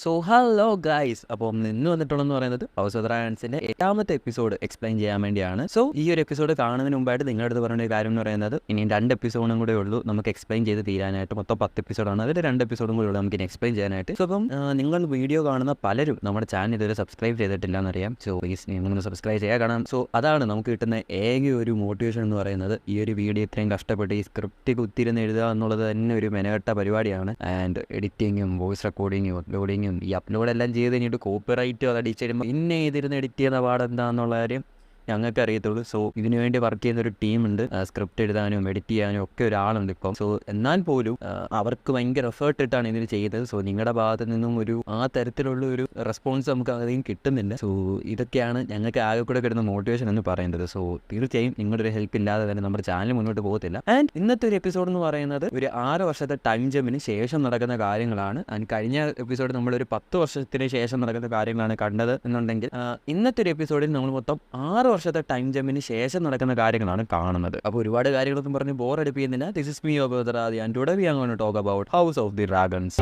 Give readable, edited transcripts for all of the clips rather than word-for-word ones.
So hello guys, അപ്പം ഇന്ന് വന്നിട്ടുള്ളതെന്ന് പറയുന്നത് ഹൗസ് ഓഫ് ഡ്രാഗൺസിന്റെ 8ാമത്തെ എപ്പിസോഡ് എക്സ്പ്ലെയിൻ ചെയ്യാൻ വേണ്ടിയാണ്. സോ ഈ ഒരു എപ്പിസോഡ് കാണുന്നതിന് മുമ്പായിട്ട് നിങ്ങളുടെ അടുത്ത് പറഞ്ഞ ഒരു കാര്യം എന്ന് പറയുന്നത്, ഇനി 2 എപ്പിസോഡും കൂടെ ഉള്ളൂ നമുക്ക് എക്സ്പ്ലെയിൻ ചെയ്ത് തീരാനായിട്ട്. മൊത്തം 10 എപ്പിസോഡാണ്, അതിൽ 2 എപ്പിസോഡും കൂടെ ഉള്ളൂ നമുക്ക് ഇനി എക്സ്പ്ലെയിൻ ചെയ്യാനായിട്ട്. സോ അപ്പം നിങ്ങൾ വീഡിയോ കാണുന്ന പലരും നമ്മുടെ ചാനൽ ഇതുവരെ സബ്സ്ക്രൈബ് ചെയ്തിട്ടില്ല എന്നറിയാം. സോ പ്ലീസ് നിങ്ങൾ സബ്സ്ക്രൈബ് ചെയ്യാൻ കാണാം. സോ അതാണ് നമുക്ക് കിട്ടുന്ന ഏക ഒരു മോട്ടിവേഷൻ എന്ന് പറയുന്നത്. ഈ ഒരു വീഡിയോ ഇത്രയും കഷ്ടപ്പെട്ട് ഈ സ്ക്രിപ്റ്റ് കുത്തിരുന്ന് എഴുതുക എന്നുള്ളത് തന്നെ ഒരു മെനകെട്ട പരിപാടിയാണ്. ആൻഡ് എഡിറ്റിങ്ങും വോയിസ് റെക്കോർഡിങ്ങും അപ്ലോഡിങ്ങും ഈ അപ്ലോഡെല്ലാം ചെയ്ത് കഴിഞ്ഞിട്ട് കോപ്പിറൈറ്റ് അത് അടിച്ച് കഴിയുമ്പോൾ പിന്നെ ഇതിരുന്ന് എഡിറ്റ് ചെയ്യുന്ന പാടെന്താണെന്നുള്ള കാര്യം ഞങ്ങൾക്ക് അറിയത്തുള്ളൂ. സോ ഇതിനു വേണ്ടി വർക്ക് ചെയ്യുന്ന ഒരു ടീമുണ്ട്, സ്ക്രിപ്റ്റ് എഴുതാനും എഡിറ്റ് ചെയ്യാനും ഒക്കെ ഒരാളുണ്ട് ഇപ്പം. സോ എന്നാൽ പോലും അവർക്ക് ഭയങ്കര എഫേർട്ട് ഇട്ടാണ് ഇതിന് ചെയ്തത്. സോ നിങ്ങളുടെ ഭാഗത്ത് നിന്നും ആ തരത്തിലുള്ള ഒരു റെസ്പോൺസ് നമുക്ക് അധികം കിട്ടുന്നില്ല. സോ ഇതൊക്കെയാണ് ഞങ്ങൾക്ക് ആകെ കൂടെ കിട്ടുന്ന മോട്ടിവേഷൻ എന്ന് പറയുന്നത്. സോ തീർച്ചയായും നിങ്ങളുടെ ഒരു ഹെൽപ്പ് ഇല്ലാതെ തന്നെ നമ്മുടെ ചാനൽ മുന്നോട്ട് പോകത്തില്ല. ആൻഡ് ഇന്നത്തെ ഒരു എപ്പിസോഡ് എന്ന് പറയുന്നത് ഒരു 6 വർഷത്തെ ടൈം ജമ്പിന് ശേഷം നടക്കുന്ന കാര്യങ്ങളാണ്. ആൻഡ് കഴിഞ്ഞ എപ്പിസോഡ് നമ്മളൊരു 10 വർഷത്തിന് ശേഷം നടക്കുന്ന കാര്യങ്ങളാണ് കണ്ടത് എന്നുണ്ടെങ്കിൽ, ഇന്നത്തെ ഒരു എപ്പിസോഡിൽ നമ്മൾ മൊത്തം 6 വർഷത്തെ ടൈം ജമ്പിന് ശേഷം നടക്കുന്ന കാര്യങ്ങളാണ് കാണുന്നത്. അപ്പോൾ ഒരുപാട് കാര്യങ്ങളൊന്നും പറഞ്ഞ് ബോറടിപ്പിക്കുന്നില്ല. ദിസ് ഇസ് മീ ഓബോദറാദി and today we are going to talk about house of the dragons.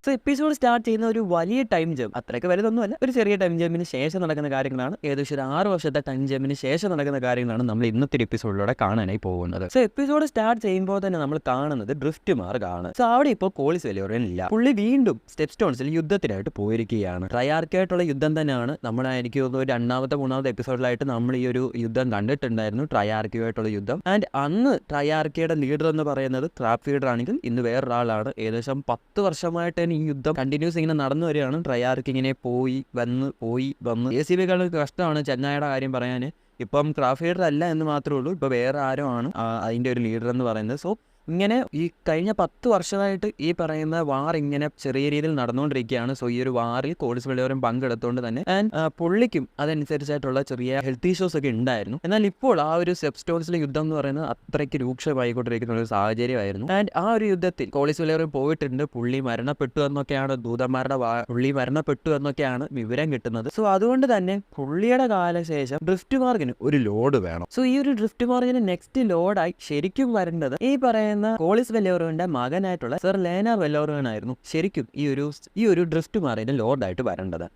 So episode start ചെയ്യുന്ന ഒരു വലിയ ടൈം ജമ്പ്, അത്രയ്ക്ക് വലുതൊന്നുമല്ല, ഒരു ചെറിയ ടൈം ജമ്പിന് ശേഷം നടക്കുന്ന കാര്യങ്ങളാണ്. ഏകദേശം ഒരു 6 വർഷത്തെ ടൈം ജമ്പിന് ശേഷം നടക്കുന്ന കാര്യങ്ങളാണ് നമ്മൾ ഇന്നത്തെ എപ്പിസോഡിലൂടെ കാണാനായി പോകുന്നത്. സോ എപ്പിസോഡ് സ്റ്റാർട്ട് ചെയ്യുമ്പോൾ തന്നെ നമ്മൾ കാണുന്നത് ഡ്രിഫ്റ്റ് മാർഗാണ്. സോ അവിടെ ഇപ്പോൾ കോളിസ് വെലോറിയൻ ഇല്ല. പുള്ളി വീണ്ടും സ്റ്റെപ്പ് സ്റ്റോൺസിൽ യുദ്ധത്തിനായിട്ട് പോയിരിക്കുകയാണ്. ട്രയാർക്കായിട്ടുള്ള യുദ്ധം തന്നെയാണ് നമ്മൾ, എനിക്ക് തോന്നുന്നു 2ാമത്തെ 3ാമത്തെ എപ്പിസോഡിലായിട്ട് നമ്മൾ ഈ ഒരു യുദ്ധം കണ്ടിട്ടുണ്ടായിരുന്നു, ട്രയാർക്കിയുമായിട്ടുള്ള യുദ്ധം. ആൻഡ് അന്ന് ട്രയാർക്കിയുടെ ലീഡർ എന്ന് പറയുന്നത് ക്രാപ്പ് ഫീഡർ ആണെങ്കിൽ ഇന്ന് വേറൊരാളാണ്. ഏകദേശം 10 വർഷമായിട്ട് തന്നെ ഈ യുദ്ധം കണ്ടിന്യൂസ് ഇങ്ങനെ നടന്നു വരികയാണ്. ട്രയാർക്ക് ഇങ്ങനെ പോയി വന്ന് ACBകൾ കഷ്ടമാണ് ചെന്നായുടെ കാര്യം പറയാൻ. ഇപ്പം ക്രാഫ് ലീഡർ അല്ല എന്ന് മാത്രമേ ഉള്ളൂ, ഇപ്പോൾ വേറെ ആരോ ആണ് അതിൻ്റെ ഒരു ലീഡർ എന്ന് പറയുന്നത്. സോ ഇങ്ങനെ ഈ കഴിഞ്ഞ 10 വർഷമായിട്ട് ഈ പറയുന്ന വാർ ഇങ്ങനെ ചെറിയ രീതിയിൽ നടന്നുകൊണ്ടിരിക്കുകയാണ്. സോ ഈ ഒരു വാറിൽ കോളിസ് വെലോറിയൻ പങ്കെടുത്തുകൊണ്ട് തന്നെ ആൻഡ് പുള്ളിക്കും അതനുസരിച്ചായിട്ടുള്ള ചെറിയ ഹെൽത്ത് ഇഷ്യൂസ് ഒക്കെ ഉണ്ടായിരുന്നു. എന്നാൽ ഇപ്പോൾ ആ ഒരു സ്റ്റെപ്പ് സ്റ്റോൺസിലെ യുദ്ധം എന്ന് പറയുന്നത് അത്രയ്ക്ക് രൂക്ഷമായിക്കൊണ്ടിരിക്കുന്ന ഒരു സാഹചര്യമായിരുന്നു. ആൻഡ് ആ ഒരു യുദ്ധത്തിൽ കോളിസ് വെലോറിയൻ പോയിട്ടുണ്ട്, പുള്ളി മരണപ്പെട്ടു എന്നൊക്കെയാണ് ദൂതന്മാരുടെ പുള്ളി മരണപ്പെട്ടു എന്നൊക്കെയാണ് വിവരം കിട്ടുന്നത്. സോ അതുകൊണ്ട് തന്നെ പുള്ളിയുടെ കാലശേഷം ഡ്രിഫ്റ്റ് മാർഗിന് ഒരു ലോഡ് വേണം. സോ ഈ ഒരു ഡ്രിഫ്റ്റ് മാർഗിന് നെക്സ്റ്റ് ലോഡായി ശരിക്കും വരേണ്ടത് ഈ പറയുന്ന കോളിസ് വെലോറിയന്റെ മകനായിട്ടുള്ള സർ ലേനാർ വെലോറിയൻ ആയിരുന്നു ശരിക്കും ഈ ഒരു ഡ്രിഫ്റ്റ് മാറിന്റെ ലോർഡായിട്ട് വരേണ്ടത്.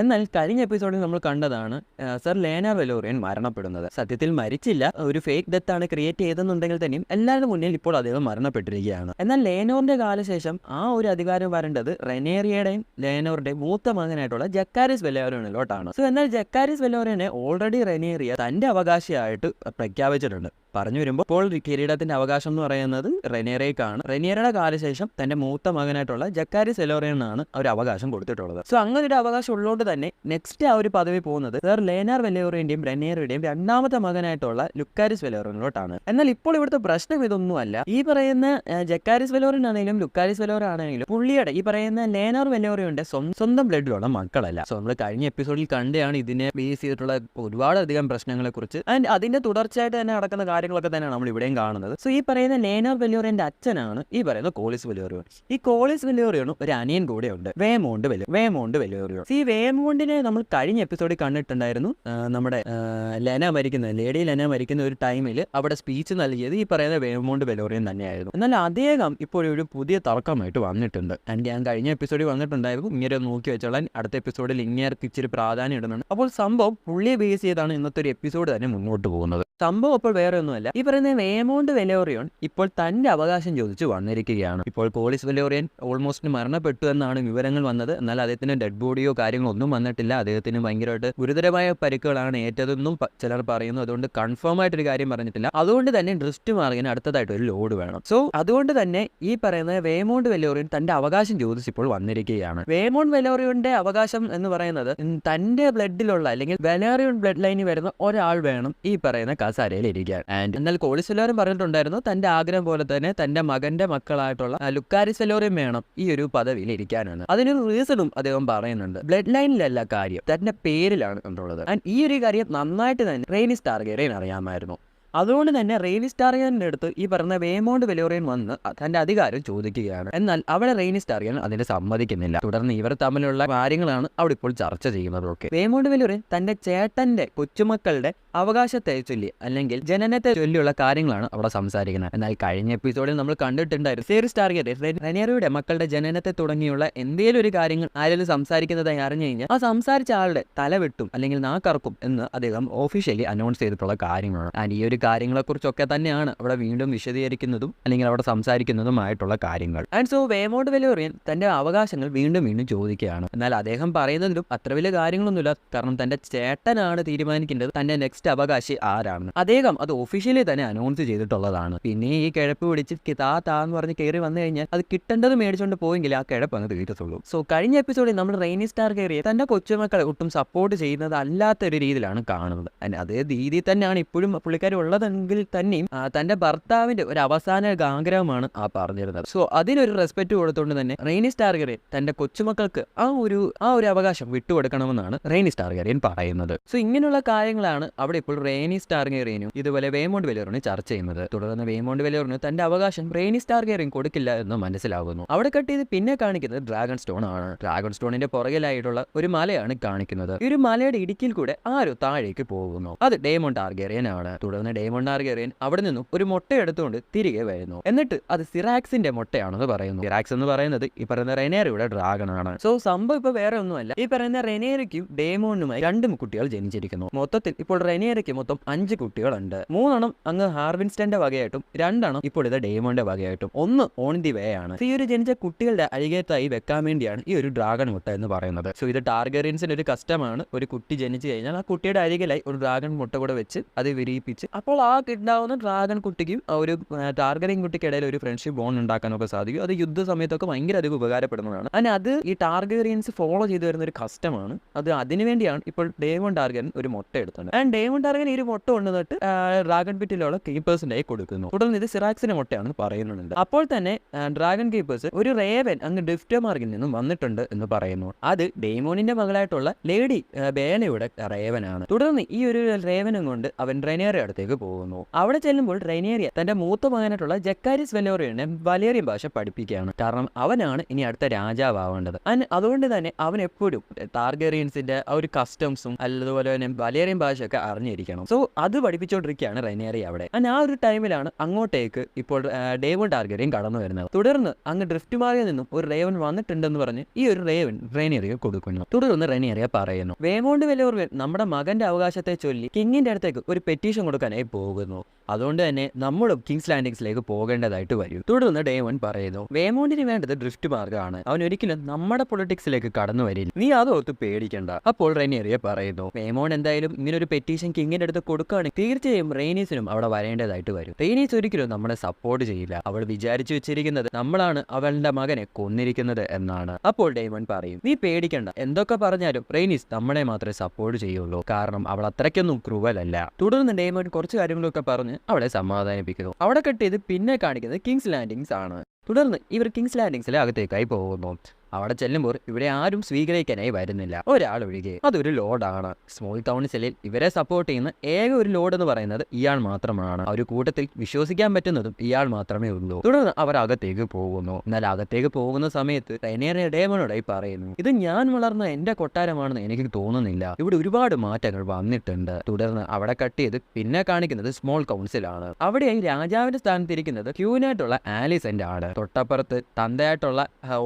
എന്നാൽ കഴിഞ്ഞ എപ്പിസോഡിൽ നമ്മൾ കണ്ടതാണ് സർ ലേനാർ വെലോറിയൻ മരണപ്പെടുന്നത്. സത്യത്തിൽ മരിച്ചില്ല, ഒരു ഫേക്ക് ഡെത്ത് ആണ് ക്രിയേറ്റ് ചെയ്തെന്നുണ്ടെങ്കിൽ തന്നെയും എല്ലാവരുടെ മുന്നിൽ ഇപ്പോൾ അദ്ദേഹം മരണപ്പെട്ടിരിക്കുകയാണ്. എന്നാൽ ലേനോറിന്റെ കാലശേഷം ആ ഒരു അധികാരം വരേണ്ടത് റെനേറിയയുടെയും ലേനോറിന്റെയും മൂത്ത മകനായിട്ടുള്ള ജക്കാരിസ് വെലോറിയനിലോട്ടാണ്. സോ എന്നാൽ ജക്കാരിസ് വെലോറിയനെ ഓൾറെഡി റെനേറിയ തന്റെ അവകാശിയായിട്ട് പ്രഖ്യാപിച്ചിട്ടുണ്ട്. പറഞ്ഞു വരുമ്പോൾ ഇപ്പോൾ കിരീടത്തിന്റെ അവകാശം എന്ന് പറയുന്നത് റെനേറയ്ക്കാണ്. റെനേറയുടെ കാലശേഷം തന്റെ മൂത്ത മകനായിട്ടുള്ള ജക്കാരിസ് വെലോറിയനാണ് ഒരു അവകാശം കൊടുത്തിട്ടുള്ളത്. സോ അങ്ങനെ ഒരു അവകാശം ഉള്ളതുകൊണ്ട് തന്നെ നെക്സ്റ്റ് ആ ഒരു പദവി പോകുന്നത് സർ ലേനാർ വെലോറിയന്റെയും റെനേറയുടെയും 2ാമത്തെ മകനായിട്ടുള്ള ലുക്കാരിസ് വെലോറിയനിലോട്ടാണ്. എന്നാൽ ഇപ്പോൾ ഇവിടുത്തെ പ്രശ്നം ഇതൊന്നുമല്ല. ഈ പറയുന്ന ജക്കാരിസ് വെലോറിയൻ ആണെങ്കിലും ലുക്കാരിസ് വെലോറിയൻ ആണെങ്കിലും പുള്ളിയുടെ ഈ പറയുന്ന ലേനാർ വെലോറിയന്റെ സ്വന്തം ബ്ലഡിലുള്ള മക്കളല്ല. സോ നമ്മൾ കഴിഞ്ഞ എപ്പിസോഡിൽ കണ്ടാണ് ഇതിനെ ബേസ് ചെയ്തിട്ടുള്ള ഒരുപാടധികം പ്രശ്നങ്ങളെ കുറിച്ച്. ആൻഡ് അതിന്റെ തുടർച്ചയായിട്ട് തന്നെ നടക്കുന്ന കാര്യങ്ങളൊക്കെ തന്നെയാണ് നമ്മൾ ഇവിടെയും കാണുന്നത്. സോ ഈ പറയുന്ന ലേനാർ വെലോറിയന്റെ അച്ഛനാണ് ഈ പറയുന്ന കോളിസ് വെലോറിയൻ. ഈ കോളിസ് വെലോറിയനും ഒരു അനിയൻ കൂടെ ഉണ്ട്, വേമോണ്ട് വെലോറിയൻ. ഈ വേമോണ്ടിനെ നമ്മൾ കഴിഞ്ഞ എപ്പിസോഡിൽ കണ്ടിട്ടുണ്ടായിരുന്നു. നമ്മുടെ ലേഡി ലെന മരിക്കുന്ന ഒരു ടൈമിൽ അവിടെ സ്പീച്ച് നൽകിയത് ഈ പറയുന്ന വേമോണ്ട് വെലോറിയൻ തന്നെയായിരുന്നു. എന്നാൽ അദ്ദേഹം ഇപ്പോൾ ഒരു പുതിയ തർക്കമായിട്ട് വന്നിട്ടുണ്ട്. ആൻഡ് ഞാൻ കഴിഞ്ഞ എപ്പിസോഡിൽ വന്നിട്ടുണ്ടായിരുന്നു, ഇങ്ങനെ നോക്കി വെച്ചോളാൻ അടുത്ത എപ്പിസോഡിൽ ഇങ്ങേർക്ക് ഇച്ചിരി പ്രാധാന്യം ഇടുന്നുണ്ട്. അപ്പോൾ സംഭവം പുള്ളിയെ ബേസ് ചെയ്താണ് ഇന്നത്തെ ഒരു എപ്പിസോഡ് തന്നെ മുന്നോട്ട് പോകുന്നത്. സംഭവം അപ്പോൾ വേറെ ഒന്നുമല്ല, ഈ പറയുന്ന വേമോണ്ട് വെലോറിയൻ ഇപ്പോൾ തന്റെ അവകാശം ചോദിച്ചു വന്നിരിക്കുകയാണ്. ഇപ്പോൾ കോളിസ് വെലോറിയൻ ഓൾമോസ്റ്റ് മരണപ്പെട്ടു എന്നാണ് വിവരങ്ങൾ വന്നത്. എന്നാൽ അദ്ദേഹത്തിന് ഡെഡ് ബോഡിയോ കാര്യങ്ങളോ ഒന്നും വന്നിട്ടില്ല. അദ്ദേഹത്തിന് ഭയങ്കരമായിട്ട് ഗുരുതരമായ പരിക്കുകളാണ് ഏറ്റതെന്നും ചിലർ പറയുന്നു. അതുകൊണ്ട് കൺഫേം ആയിട്ടൊരു കാര്യം പറഞ്ഞിട്ടില്ല. അതുകൊണ്ട് തന്നെ ഡ്രിഫ്റ്റ് മാർഗിന് അടുത്തതായിട്ട് ഒരു ലോഡ് വേണം. സോ അതുകൊണ്ട് തന്നെ ഈ പറയുന്ന വേമോണ്ട് വെലോറിയൻ തന്റെ അവകാശം ചോദിച്ചിപ്പോൾ വന്നിരിക്കുകയാണ്. വേമോണ്ട് വെലോറിയന്റെ അവകാശം എന്ന് പറയുന്നത് തന്റെ ബ്ലഡിലുള്ള അല്ലെങ്കിൽ വെലോറിയൻ ബ്ലഡ് ലൈനിൽ വരുന്ന ഒരാൾ വേണം ഈ പറയുന്ന കസാരയിൽ ഇരിക്കാൻ. ആൻഡ് എന്നാൽ കോളിസ് വെലോറിയൻ പറഞ്ഞിട്ടുണ്ടായിരുന്നു തന്റെ ആഗ്രഹം പോലെ തന്നെ തന്റെ മകന്റെ മക്കളായിട്ടുള്ള ലുക്കാരിസ് വെലോറിയൻ വേണം ഈ ഒരു പദവിയിൽ ഇരിക്കാനാണ്. അതിനൊരു റീസണും അദ്ദേഹം പറയുന്നുണ്ട്. ബ്ലഡ് ലൈനിലല്ല കാര്യം, തന്റെ പേരിലാണ് കണ്ടുള്ളത്. ആൻഡ് ഈ ഒരു കാര്യം നന്നായിട്ട് തന്നെ റെയ്നിസ് ടാർഗെറിയൻ അറിയാമായിരുന്നു. അതുകൊണ്ട് തന്നെ റെയ്നിസ് ടാർഗറിയന്റെ അടുത്ത് ഈ പറഞ്ഞ വേമോണ്ട് വെലോറിയൻ വന്ന് തന്റെ അധികാരം ചോദിക്കുകയാണ്. എന്നാൽ അവിടെ റെയ്നിസ് ടാർഗറിയൻ അതിന് സമ്മതിക്കുന്നില്ല. തുടർന്ന് ഇവർ തമ്മിലുള്ള കാര്യങ്ങളാണ് അവിടെ ഇപ്പോൾ ചർച്ച ചെയ്യുന്നതൊക്കെ. വേമോണ്ട് വെലോറിയൻ തന്റെ ചേട്ടന്റെ കൊച്ചുമക്കളുടെ അവകാശത്തെ ചൊല്ലി അല്ലെങ്കിൽ ജനനത്തെ ചൊല്ലിയുള്ള കാര്യങ്ങളാണ് അവിടെ സംസാരിക്കുന്നത്. എന്നാൽ കഴിഞ്ഞ എപ്പിസോഡിൽ നമ്മൾ കണ്ടിട്ടുണ്ടായിരുന്നു സെറിസ് ടാർഗറിയൻ റെനേറിയുടെ മക്കളുടെ ജനനത്തെ തുടങ്ങിയുള്ള എന്തെങ്കിലും ഒരു കാര്യങ്ങൾ ആരെങ്കിലും സംസാരിക്കുന്നതായി അറിഞ്ഞു കഴിഞ്ഞാൽ ആ സംസാരിച്ച ആളുടെ തല വെട്ടും അല്ലെങ്കിൽ നാക്കറക്കും എന്ന് അദ്ദേഹം ഓഫീഷ്യലി അനൗൺസ് ചെയ്തിട്ടുള്ള കാര്യമാണ്. ആൻഡ് ഈ ഒരു കാര്യങ്ങളെക്കുറിച്ചൊക്കെ തന്നെയാണ് അവിടെ വീണ്ടും വിശദീകരിക്കുന്നതും അല്ലെങ്കിൽ അവിടെ സംസാരിക്കുന്നതുമായിട്ടുള്ള കാര്യങ്ങൾ. ആൻഡ് സോ വേമോണ്ട് വെലോറിയൻ തന്റെ അവകാശങ്ങൾ വീണ്ടും വീണ്ടും ചോദിക്കുകയാണ്. എന്നാൽ അദ്ദേഹം പറയുന്നതിലും അത്ര വലിയ കാര്യങ്ങളൊന്നുമില്ല. കാരണം തന്റെ ചേട്ടനാണ് തീരുമാനിക്കേണ്ടത് തന്റെ നെക്സ്റ്റ് അവകാശി ആരാണെന്ന്. അദ്ദേഹം അത് ഒഫീഷ്യലി തന്നെ അനൗൺസ് ചെയ്തിട്ടുള്ളതാണ്. പിന്നെ ഈ കിഴപ്പ് പിടിച്ച് താന്ന് പറഞ്ഞ് കയറി വന്നു കഴിഞ്ഞാൽ അത് കിട്ടേണ്ടത് മേടിച്ചുകൊണ്ട് പോയെങ്കിൽ ആ കിഴപ്പ് അങ്ങ് തീരത്തുള്ളൂ. സോ കഴിഞ്ഞ എപ്പിസോഡിൽ നമ്മൾ റെയ്നിസ് ടാർഗറിയൻ തന്റെ കൊച്ചുമക്കളെ ഒട്ടും സപ്പോർട്ട് ചെയ്യുന്നത് അല്ലാത്തൊരു രീതിയിലാണ് കാണുന്നത്. അതേ രീതിയിൽ തന്നെയാണ് ഇപ്പോഴും പുള്ളിക്കാരി ഉള്ളതെങ്കിൽ തന്നെയും തന്റെ ഭർത്താവിന്റെ ഒരു അവസാന ആഗ്രഹമാണ് ആ പറഞ്ഞിരുന്നത്. സോ അതിനൊരു റെസ്പെക്ട് കൊടുത്തുകൊണ്ട് തന്നെ റെയ്നിസ് ടാർഗറിയൻ തന്റെ കൊച്ചുമക്കൾക്ക് ആ ഒരു അവകാശം വിട്ടുകൊടുക്കണമെന്നാണ് റെയ്നിസ് ടാർഗറിയൻ പറയുന്നത്. സോ ഇങ്ങനെയുള്ള കാര്യങ്ങളാണ് അവിടെ ഇപ്പോൾ റെയ്നിസ് ടാർഗറിയനും ഇതുപോലെ വേമോണ്ട് വെലോറിയനും ചർച്ച ചെയ്യുന്നത്. തുടർന്ന് വേമോണ്ട് വെലോറിന് തന്റെ അവകാശം റെയ്നിസ് ടാർഗറിയൻ കൊടുക്കില്ല എന്ന് മനസ്സിലാകുന്നു. അവിടെ കട്ട് ചെയ്ത് പിന്നെ കാണിക്കുന്നത് ഡ്രാഗൺ സ്റ്റോൺ ആണ്. ഡ്രാഗൺ സ്റ്റോണിന്റെ പുറകിലായിട്ടുള്ള ഒരു മലയാണ് കാണിക്കുന്നത്. ഈ ഒരു മലയുടെ ഇടുക്കിൽ കൂടെ ആരോ താഴേക്ക് പോകുന്നു. അത് ഡേമോണ്ട് ടാർഗറിയൻ ആണ്. തുടർന്ന് ഡേമോണ്ട് ടാർഗറിയൻ അവിടെ നിന്നും ഒരു മുട്ട എടുത്തുകൊണ്ട് തിരികെ വരുന്നു. എന്നിട്ട് അത് സിറാക്സിന്റെ മുട്ടയാണെന്ന് പറയുന്നു. സിറാക്സ് എന്ന് പറയുന്നത് ഈ പറയുന്ന റെനേറിയുടെ ഡ്രാഗൺ ആണ്. സോ സംഭവം ഇപ്പൊ വേറെ ഒന്നുമല്ല. ഈ പറയുന്ന റെനേറിക്കും ഡേമോണ്ടുമായി 2 കുട്ടികൾ ജനിച്ചിരിക്കുന്നു. മൊത്തത്തിൽ ഇപ്പോൾ റെനേറിക്ക് മൊത്തം 5 കുട്ടികളുണ്ട്. 3 അങ്ങ് ഹാർവിൻസ്റ്റന്റെ വകയായിട്ടും 2 ഇപ്പോൾ ഇത് ഡേമോന്റെ വകയായിട്ടും 1 ഓൺ ദി വേ ആണ്. ഈ ഒരു ജനിച്ച കുട്ടികളുടെ അരികത്തായി വെക്കാൻ വേണ്ടിയാണ് ഈ ഒരു ഡ്രാഗൺ മുട്ട എന്ന് പറയുന്നത്. സോ ഇത് ടാർഗറിയൻസിന്റെ ഒരു കസ്റ്റമാണ്. ഒരു കുട്ടി ജനിച്ചു കഴിഞ്ഞാൽ ആ കുട്ടിയുടെ അരികിലായി ഒരു ഡ്രാഗൺ മുട്ട കൂടെ വെച്ച് അത് വിരിയിപ്പിച്ച് അപ്പോൾ ആ കിട്ടാവുന്ന ഡ്രാഗൺ കുട്ടിക്കും ഒരു ടാർഗറിയൻ കുട്ടിക്കിടയിൽ ഒരു ഫ്രണ്ട്ഷിപ്പ് ബോണ്ട് ഉണ്ടാക്കാനൊക്കെ സാധിക്കും. അത് യുദ്ധ സമയത്തൊക്കെ ഭയങ്കര അധികം ഉപകാരപ്പെടുന്നതാണ്. അത് ഈ ടാർഗറിയൻസ് ഫോളോ ചെയ്തു വരുന്ന ഒരു കസ്റ്റമാണ്. അത് അതിനുവേണ്ടിയാണ് ഇപ്പോൾ ഡേമോണ്ട് ടാർഗറിയൻ ഒരു മുട്ട എടുത്തത്. ആൻഡ് ഡേമോണ്ട് ടാർഗറിയൻ ഈ ഒരു മുട്ട കൊണ്ടുവന്നിട്ട് ഡ്രാഗൺ പിറ്റിലുള്ള കീപ്പേഴ്സിന്റെ കൊടുക്കുന്നു. തുടർന്ന് ഇത് സിറാക്സിന്റെ മുട്ടയാണെന്ന് പറയുന്നുണ്ട്. അപ്പോൾ തന്നെ ഡ്രാഗൺ കീപ്പേഴ്സ് ഒരു റേവൻ അങ്ങ് ഡിഫ്റ്റമാർക്കിൽ നിന്നും വന്നിട്ടുണ്ട് എന്ന് പറയുന്നു. അത് ഡേമോണിന്റെ മകളായിട്ടുള്ള ലേഡി ബേലയുടെ റേവനാണ്. തുടർന്ന് ഈ ഒരു റേവനും കൊണ്ട് അവൻ റെനേറിയ അടുത്തേക്ക് പോകുന്നു. അവിടെ ചെല്ലുമ്പോൾ റെനേറിയ തന്റെ മൂത്ത മകനായിട്ടുള്ള ജക്കാരിസ് വെലോറിയനെ വലേറിയൻ ഭാഷ പഠിപ്പിക്കുകയാണ്. കാരണം അവനാണ് ഇനി അടുത്ത രാജാവേണ്ടത്. അതുകൊണ്ട് തന്നെ അവൻ എപ്പോഴും ടാർഗറിയൻസിന്റെ ആ ഒരു കസ്റ്റംസും അതുപോലെ തന്നെ വലേറിയൻ ഭാഷയൊക്കെ അറിഞ്ഞിരിക്കണം. സോ അത് പഠിപ്പിച്ചുകൊണ്ടിരിക്കുകയാണ് റെനേറിയ അവിടെ. ആ ഒരു ടൈമിലാണ് അങ്ങോട്ടേക്ക് ഇപ്പോൾ ഡേമോണ്ട് ടാർഗറിയൻ കടന്നു വരുന്നത്. തുടർന്ന് അങ്ങ് ഡ്രിഫ്റ്റ് മാർഗിൽ നിന്നും ഒരു റേവൻ വന്നിട്ടുണ്ടെന്ന് പറഞ്ഞ് ഈ ഒരു റേവൻ റെനേറിയ കൊടുക്കുന്നു. തുടർന്ന് റെനേറിയ പറയുന്നു വേമോണ്ട് വെലോറിയൻ നമ്മുടെ മകന്റെ അവകാശത്തെ ചൊല്ലി കിങ്ങിന്റെ അടുത്തേക്ക് ഒരു പെറ്റീഷൻ കൊടുക്കാനായി പോകുന്നു. അതുകൊണ്ട് തന്നെ നമ്മളും കിങ്സ് ലാൻഡിങ്സിലേക്ക് പോകേണ്ടതായിട്ട് വരും. തുടർന്ന് ഡേമോണ്ട് പറയുന്നു വേമോണ്ടിന് വേണ്ടത് ഡ്രിഫ്റ്റ് മാർഗമാണ്. അവൻ ഒരിക്കലും നമ്മുടെ പൊളിറ്റിക്സിലേക്ക് കടന്നു വരില്ല. നീ അതോർത്ത് പേടിക്കണ്ട. അപ്പോൾ റെനേറിയ പറയുന്നു വേമോണ്ട് എന്തായാലും ഇങ്ങനെ ഒരു പെറ്റീഷൻ കിങ്ങിന്റെ അടുത്ത് കൊടുക്കുകയാണെങ്കിൽ തീർച്ചയായും റെയ്നീസിനും അവിടെ വരേണ്ടതായിട്ട് വരും. റെയ്നീസ് ഒരിക്കലും നമ്മളെ സപ്പോർട്ട് ചെയ്യില്ല. അവൾ വിചാരിച്ചു വെച്ചിരിക്കുന്നത് നമ്മളാണ് അവളുടെ മകനെ കൊന്നിരിക്കുന്നത് എന്നാണ്. അപ്പോൾ ഡേമോണ്ട് പറയും നീ പേടിക്കണ്ട, എന്തൊക്കെ പറഞ്ഞാലും റെയ്നീസ് നമ്മളെ മാത്രമേ സപ്പോർട്ട് ചെയ്യുള്ളൂ. കാരണം അവൾ അത്രയ്ക്കൊന്നും ക്രൂവലല്ല. തുടർന്ന് ഡേമോണ്ട് കുറച്ച് കാര്യങ്ങളൊക്കെ പറഞ്ഞ് അവളെ സമാധാനിപ്പിക്കുന്നു. അവിടെ കട്ട് ചെയ്ത് പിന്നെ കാണിക്കുന്നത് കിങ്സ് ലാൻഡിങ്സ് ആണ്. തുടർന്ന് ഇവർ കിങ്സ് ലാൻഡിങ്സിലെ അകത്തേക്കായി പോകുന്നു. അവിടെ ചെല്ലുമ്പോൾ ഇവിടെ ആരും സ്വീകരിക്കാനായി വരുന്നില്ല, ഒരാൾ ഒഴികെ. അതൊരു ലോഡാണ്. സ്മോൾ കൗൺസിലിൽ ഇവരെ സപ്പോർട്ട് ചെയ്യുന്ന ഏക ഒരു ലോഡ് എന്ന് പറയുന്നത് ഇയാൾ മാത്രമാണ്. ഒരു കൂട്ടത്തിൽ വിശ്വസിക്കാൻ പറ്റുന്നതും ഇയാൾ മാത്രമേ ഉള്ളൂ. തുടർന്ന് അവർ അകത്തേക്ക് പോകുന്നു. എന്നാൽ അകത്തേക്ക് പോകുന്ന സമയത്ത് റെനേറിയ ഡേമോണ്ടോടായി പറയുന്നു ഇത് ഞാൻ വളർന്ന എന്റെ കൊട്ടാരമാണെന്ന് എനിക്ക് തോന്നുന്നില്ല, ഇവിടെ ഒരുപാട് മാറ്റങ്ങൾ വന്നിട്ടുണ്ട്. തുടർന്ന് അവിടെ കട്ട് ചെയ്ത് പിന്നെ കാണിക്കുന്നത് സ്മോൾ കൗൺസിലാണ്. അവിടെയായി രാജാവിന്റെ സ്ഥാനത്തിരിക്കുന്നത് ക്യൂനായിട്ടുള്ള ആലിസന്റ് ആണ്. തൊട്ടപ്പുറത്ത് തന്തയായിട്ടുള്ള